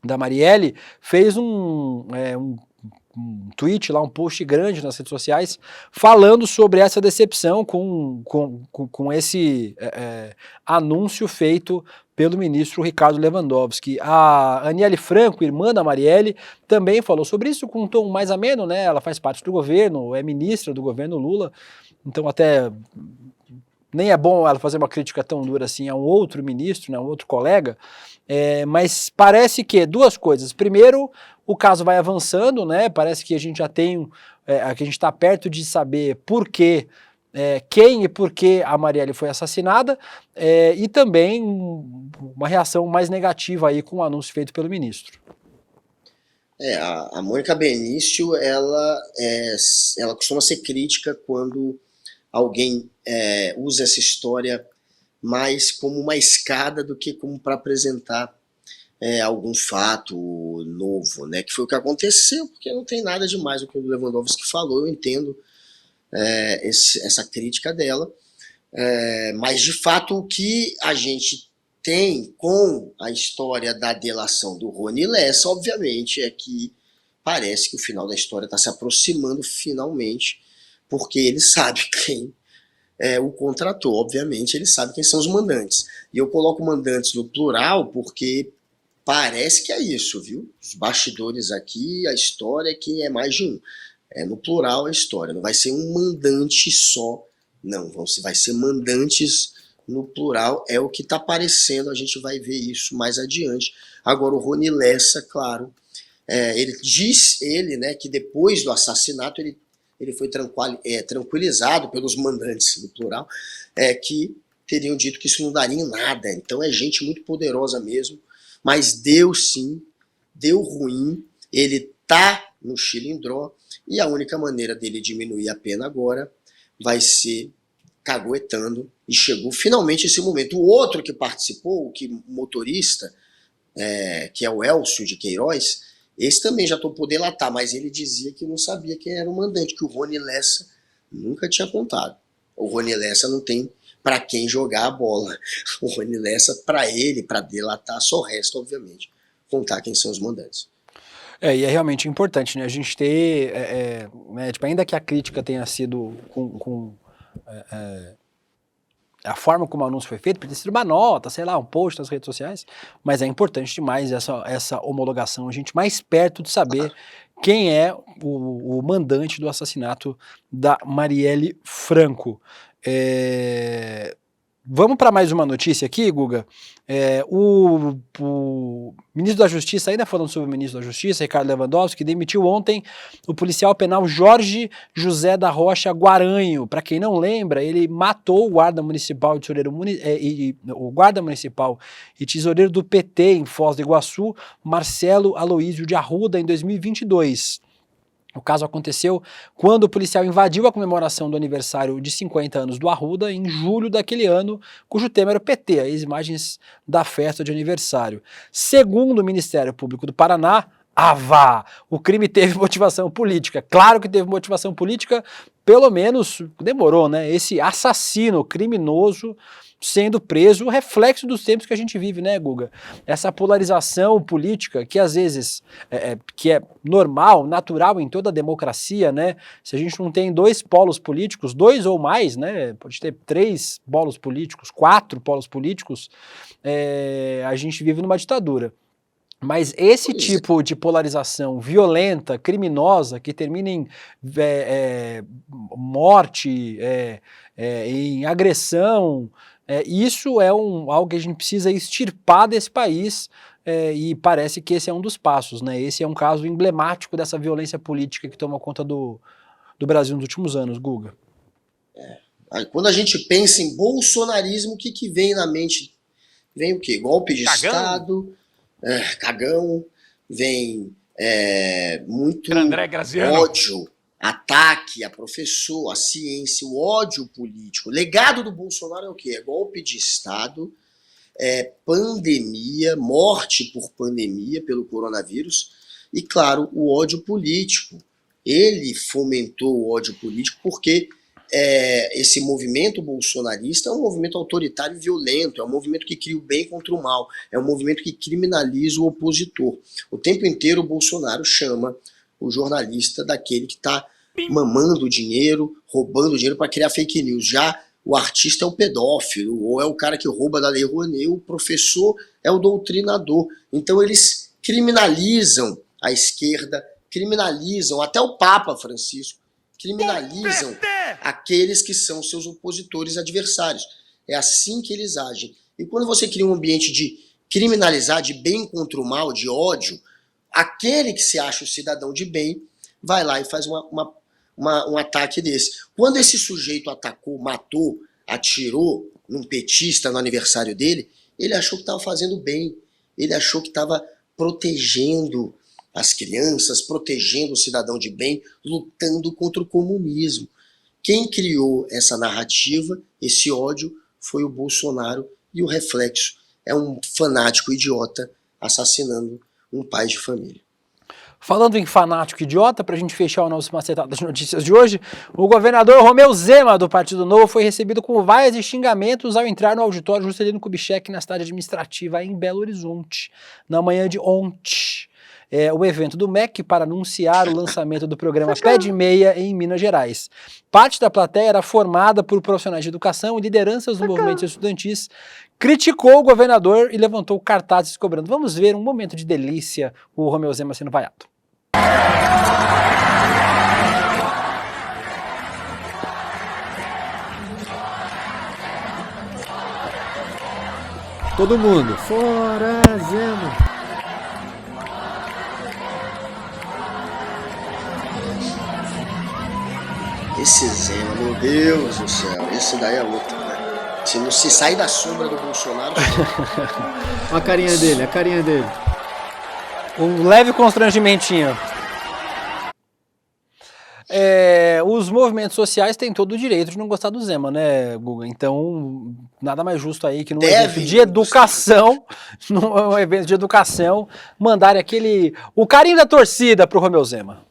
S4: da Marielle, fez um tweet lá, um post grande nas redes sociais, falando sobre essa decepção com esse anúncio feito pelo ministro Ricardo Lewandowski. A Aniele Franco, irmã da Marielle, também falou sobre isso com um tom mais ameno, né? Ela faz parte do governo, é ministra do governo Lula, então até nem é bom ela fazer uma crítica tão dura assim a um outro ministro, né, um outro colega, mas parece que duas coisas. Primeiro, o caso vai avançando, né? Parece que a gente já tem, que a gente está perto de saber por que, quem e por que a Marielle foi assassinada, e também uma reação mais negativa aí com o anúncio feito pelo ministro.
S1: A Mônica Benício, ela costuma ser crítica quando alguém usa essa história mais como uma escada do que como para apresentar algum fato novo, né? Que foi o que aconteceu, porque não tem nada demais o que o Lewandowski falou, eu entendo essa crítica dela, mas de fato o que a gente tem com a história da delação do Rony Lessa, obviamente, é que parece que o final da história está se aproximando finalmente, porque ele sabe quem o contratou, obviamente, ele sabe quem são os mandantes. E eu coloco mandantes no plural porque parece que é isso, viu? Os bastidores aqui, a história é que é mais de um. No plural a história, não vai ser um mandante só, não, vai ser mandantes no plural, é o que está aparecendo, a gente vai ver isso mais adiante. Agora o Rony Lessa, claro, ele diz, né, que depois do assassinato ele foi tranquilizado pelos mandantes, no plural, que teriam dito que isso não daria em nada. Então é gente muito poderosa mesmo, mas deu sim, deu ruim, ele tá no chilindró, e a única maneira dele diminuir a pena agora vai ser caguetando, e chegou finalmente esse momento. O outro que participou, o motorista, que é o Elcio de Queiroz, esse também já topou delatar, mas ele dizia que não sabia quem era o mandante, que o Rony Lessa nunca tinha contado. O Rony Lessa não tem para quem jogar a bola. O Rony Lessa, para ele, para delatar, só resta, obviamente, contar quem são os mandantes.
S4: E é realmente importante, né? A gente ter, né, tipo, ainda que a crítica tenha sido com a forma como o anúncio foi feito, podia ser uma nota, sei lá, um post nas redes sociais, mas é importante demais essa homologação, a gente mais perto de saber quem é o mandante do assassinato da Marielle Franco. Vamos para mais uma notícia aqui, Guga. O ministro da Justiça, ainda falando sobre o ministro da Justiça, Ricardo Lewandowski, demitiu ontem o policial penal Jorge José da Rocha Guaranho. Para quem não lembra, ele matou o guarda municipal e tesoureiro do PT em Foz do Iguaçu, Marcelo Aloísio de Arruda, em 2022. O caso aconteceu quando o policial invadiu a comemoração do aniversário de 50 anos do Arruda em julho daquele ano, cujo tema era o PT, as imagens da festa de aniversário. Segundo o Ministério Público do Paraná, o crime teve motivação política. Claro que teve motivação política, pelo menos demorou, né? Esse assassino criminoso sendo preso, o reflexo dos tempos que a gente vive, né, Guga? Essa polarização política que às vezes que é normal, natural em toda a democracia, né? Se a gente não tem dois polos políticos, dois ou mais, né? Pode ter 3 polos políticos, 4 polos políticos, a gente vive numa ditadura. Mas esse tipo de polarização violenta, criminosa, que termina em morte, em agressão, isso é algo que a gente precisa extirpar desse país, e parece que esse é um dos passos, né? Esse é um caso emblemático dessa violência política que toma conta do Brasil nos últimos anos, Guga.
S1: Quando a gente pensa em bolsonarismo, o que vem na mente? Vem o quê? Golpe de Estado, cagão, vem muito ódio, ataque a professor, a ciência, o ódio político. O legado do Bolsonaro é o quê? É golpe de Estado, pandemia, morte por pandemia, pelo coronavírus, e, claro, o ódio político. Ele fomentou o ódio político porque esse movimento bolsonarista é um movimento autoritário e violento, é um movimento que cria o bem contra o mal, é um movimento que criminaliza o opositor. O tempo inteiro o Bolsonaro chama o jornalista daquele que está mamando dinheiro, roubando dinheiro para criar fake news. Já o artista é o pedófilo, ou é o cara que rouba da Lei Rouanet, o professor é o doutrinador. Então eles criminalizam a esquerda, criminalizam até o Papa Francisco, criminalizam aqueles que são seus opositores adversários. É assim que eles agem. E quando você cria um ambiente de criminalizar, de bem contra o mal, de ódio, aquele que se acha o cidadão de bem vai lá e faz um ataque desse. Quando esse sujeito atacou, matou, atirou num petista no aniversário dele, ele achou que estava fazendo bem, ele achou que estava protegendo as crianças, protegendo o cidadão de bem, lutando contra o comunismo. Quem criou essa narrativa, esse ódio, foi o Bolsonaro, e o reflexo é um fanático idiota assassinando um pai de família.
S4: Falando em fanático idiota, para a gente fechar o nosso macetado das notícias de hoje, o governador Romeu Zema, do Partido Novo, foi recebido com vaias e xingamentos ao entrar no auditório Juscelino Kubitschek, na cidade administrativa em Belo Horizonte, na manhã de ontem. O evento do MEC para anunciar o lançamento do programa Pé de Meia em Minas Gerais. Parte da plateia era formada por profissionais de educação e lideranças do movimento estudantis, criticou o governador e levantou cartazes cobrando. Vamos ver um momento de delícia, o Romeu Zema sendo vaiado.
S5: Todo mundo, fora Zema!
S1: Esse Zema, meu Deus do céu, esse daí é outro, né? Se não se sair da sombra do Bolsonaro...
S5: a carinha dele.
S4: Um leve constrangimentinho. Os movimentos sociais têm todo o direito de não gostar do Zema, né, Guga? Então, nada mais justo aí que num evento de educação, mandarem o carinho da torcida pro Romeu Zema.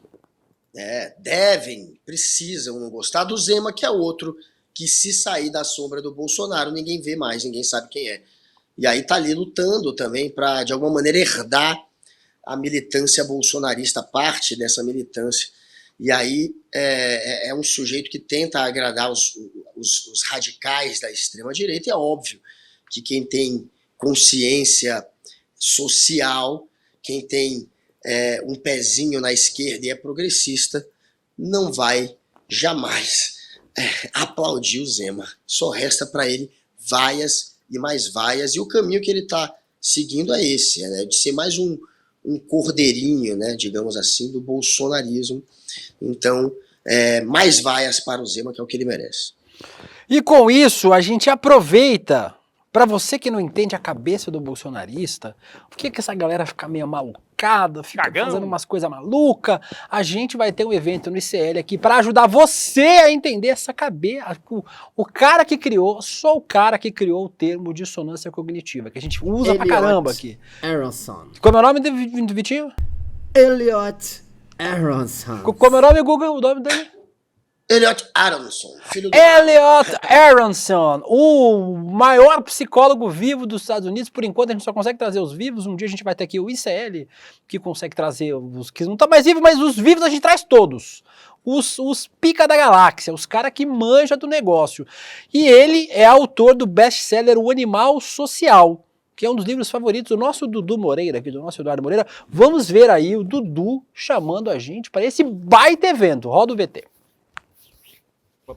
S1: Precisam não gostar do Zema, que é outro que, se sair da sombra do Bolsonaro, ninguém vê mais, ninguém sabe quem é. E aí tá ali lutando também para, de alguma maneira, herdar a militância bolsonarista, parte dessa militância. E aí é um sujeito que tenta agradar os radicais da extrema-direita, e é óbvio que quem tem consciência social, quem tem um pezinho na esquerda e é progressista, não vai jamais aplaudir o Zema. Só resta para ele vaias e mais vaias, e o caminho que ele está seguindo é esse, né, de ser mais um cordeirinho, né, digamos assim, do bolsonarismo. Então, mais vaias para o Zema, que é o que ele merece.
S4: E com isso, a gente aproveita Pra você que não entende a cabeça do bolsonarista, por que essa galera fica meio malucada, fica fazendo umas coisas malucas? A gente vai ter um evento no ICL aqui pra ajudar você a entender essa cabeça. O cara que criou, só o cara que criou o termo dissonância cognitiva, que a gente usa pra caramba aqui.
S5: Aronson.
S4: Como é o nome do Vitinho?
S5: Elliot Aronson.
S4: Como é o nome, Google, o nome dele?
S1: Elliot Aronson, filho do...
S4: Elliot Aronson, o maior psicólogo vivo dos Estados Unidos. Por enquanto a gente só consegue trazer os vivos. Um dia a gente vai ter aqui o ICL, que consegue trazer os que não estão mais vivos, mas os vivos a gente traz todos. Os pica da galáxia, os caras que manjam do negócio. E ele é autor do best-seller O Animal Social, que é um dos livros favoritos do nosso Dudu Moreira, aqui do nosso Eduardo Moreira. Vamos ver aí o Dudu chamando a gente para esse baita evento. Roda o VT.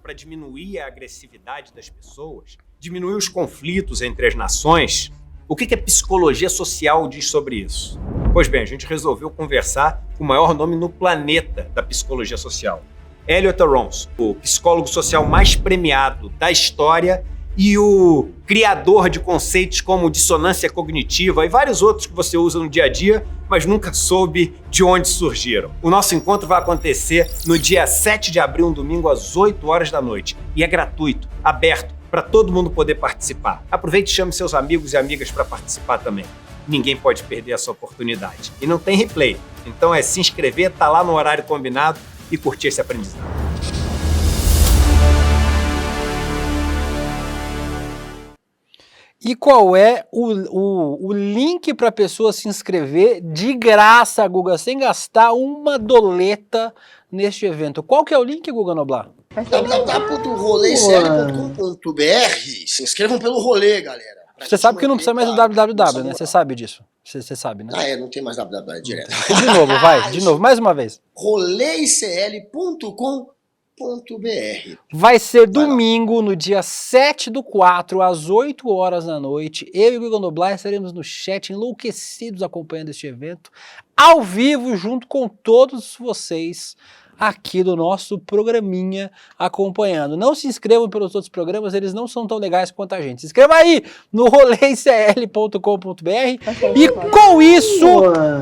S12: Para diminuir a agressividade das pessoas, diminuir os conflitos entre as nações. O que a psicologia social diz sobre isso? Pois bem, a gente resolveu conversar com o maior nome no planeta da psicologia social, Elliot Aronson, o psicólogo social mais premiado da história e o criador de conceitos como dissonância cognitiva e vários outros que você usa no dia a dia, mas nunca soube de onde surgiram. O nosso encontro vai acontecer no dia 7 de abril, um domingo, às 8 horas da noite. E é gratuito, aberto, para todo mundo poder participar. Aproveite e chame seus amigos e amigas para participar também. Ninguém pode perder essa oportunidade. E não tem replay. Então é se inscrever, tá lá no horário combinado e curtir esse aprendizado.
S4: E qual é o link para a pessoa se inscrever de graça, Guga, sem gastar uma doleta neste evento? Qual que é o link, Guga Noblar?
S1: www.roleicl.com.br. Se inscrevam pelo rolê, galera.
S4: Você sabe que não precisa mais do www, né? Você sabe disso. Você sabe, né?
S1: Não tem mais www direto.
S4: De novo, vai. De novo, mais uma vez.
S1: roleicl.com.br.
S4: Vai ser domingo, no dia 7/4, às 8 horas da noite. Eu e o Guga Noblar estaremos no chat enlouquecidos acompanhando este evento, ao vivo, junto com todos vocês aqui do nosso programinha acompanhando. Não se inscrevam pelos outros programas, eles não são tão legais quanto a gente. Se inscreva aí no roleicl.com.br e com isso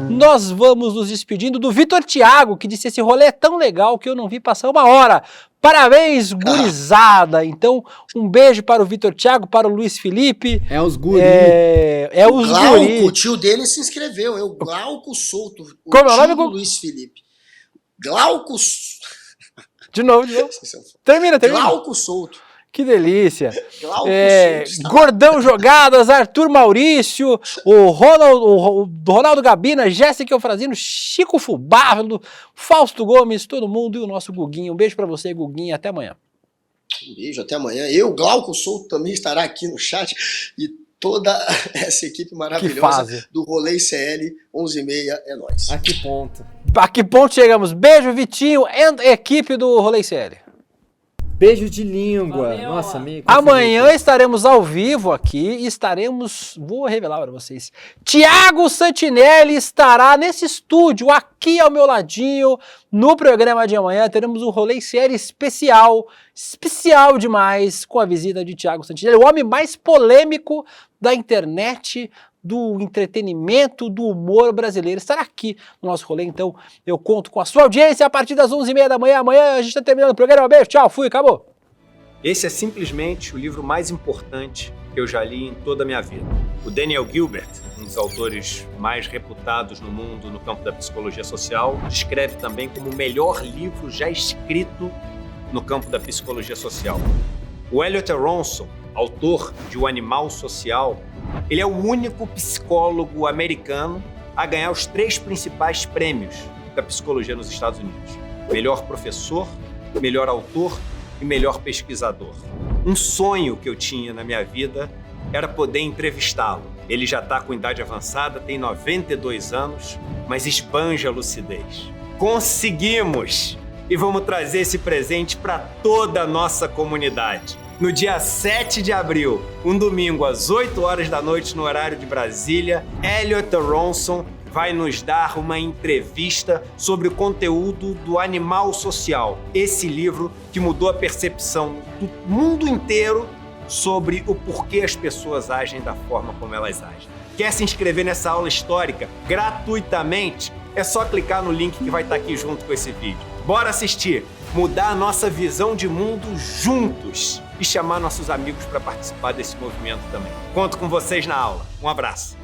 S4: nós vamos nos despedindo do Vitor Thiago, que disse: esse rolê é tão legal que eu não vi passar uma hora. Parabéns, gurizada! Então, um beijo para o Vitor Thiago, para o Luiz Felipe.
S5: É os guri.
S1: É os guri. O tio dele se inscreveu, é o Glauco Souto.
S4: Como é o nome
S1: do Luiz Felipe? Glauco...
S4: De novo. Termina.
S1: Glauco Souto.
S4: Que delícia. Gordão Jogadas, Arthur Maurício, o Ronaldo Gabina, Jéssica Eufrazino, Chico Fubá, Fausto Gomes, todo mundo e o nosso Guguinho. Um beijo pra você, Guguinho, até amanhã.
S1: Um beijo, até amanhã. Eu, Glauco Souto, também estará aqui no chat e toda essa equipe maravilhosa do Rolê ICL 11h30 é nóis.
S5: A que ponto?
S4: A que ponto chegamos? Beijo, Vitinho e equipe do Rolê ICL.
S5: Beijo de língua. Nossa, amigo.
S4: Amanhã estaremos ao vivo aqui e vou revelar para vocês, Tiago Santinelli estará nesse estúdio, aqui ao meu ladinho, no programa de amanhã. Teremos um Rolê ICL especial demais, com a visita de Tiago Santinelli, o homem mais polêmico da internet, do entretenimento, do humor brasileiro. Estará aqui no nosso rolê, então eu conto com a sua audiência a partir das 11h30 da manhã. Amanhã a gente está terminando o programa. Beijo, tchau, fui, acabou.
S12: Esse é simplesmente o livro mais importante que eu já li em toda a minha vida. O Daniel Gilbert, um dos autores mais reputados no mundo no campo da psicologia social, descreve também como o melhor livro já escrito no campo da psicologia social. O Elliot Aronson, autor de O Animal Social, ele é o único psicólogo americano a ganhar os 3 principais prêmios da psicologia nos Estados Unidos: melhor professor, melhor autor e melhor pesquisador. Um sonho que eu tinha na minha vida era poder entrevistá-lo. Ele já está com idade avançada, tem 92 anos, mas esbanja a lucidez. Conseguimos! E vamos trazer esse presente para toda a nossa comunidade. No dia 7 de abril, um domingo, às 8 horas da noite, no horário de Brasília, Elliot Aronson vai nos dar uma entrevista sobre o conteúdo do Animal Social. Esse livro que mudou a percepção do mundo inteiro sobre o porquê as pessoas agem da forma como elas agem. Quer se inscrever nessa aula histórica gratuitamente? É só clicar no link que vai estar aqui junto com esse vídeo. Bora assistir, mudar a nossa visão de mundo juntos e chamar nossos amigos para participar desse movimento também. Conto com vocês na aula. Um abraço.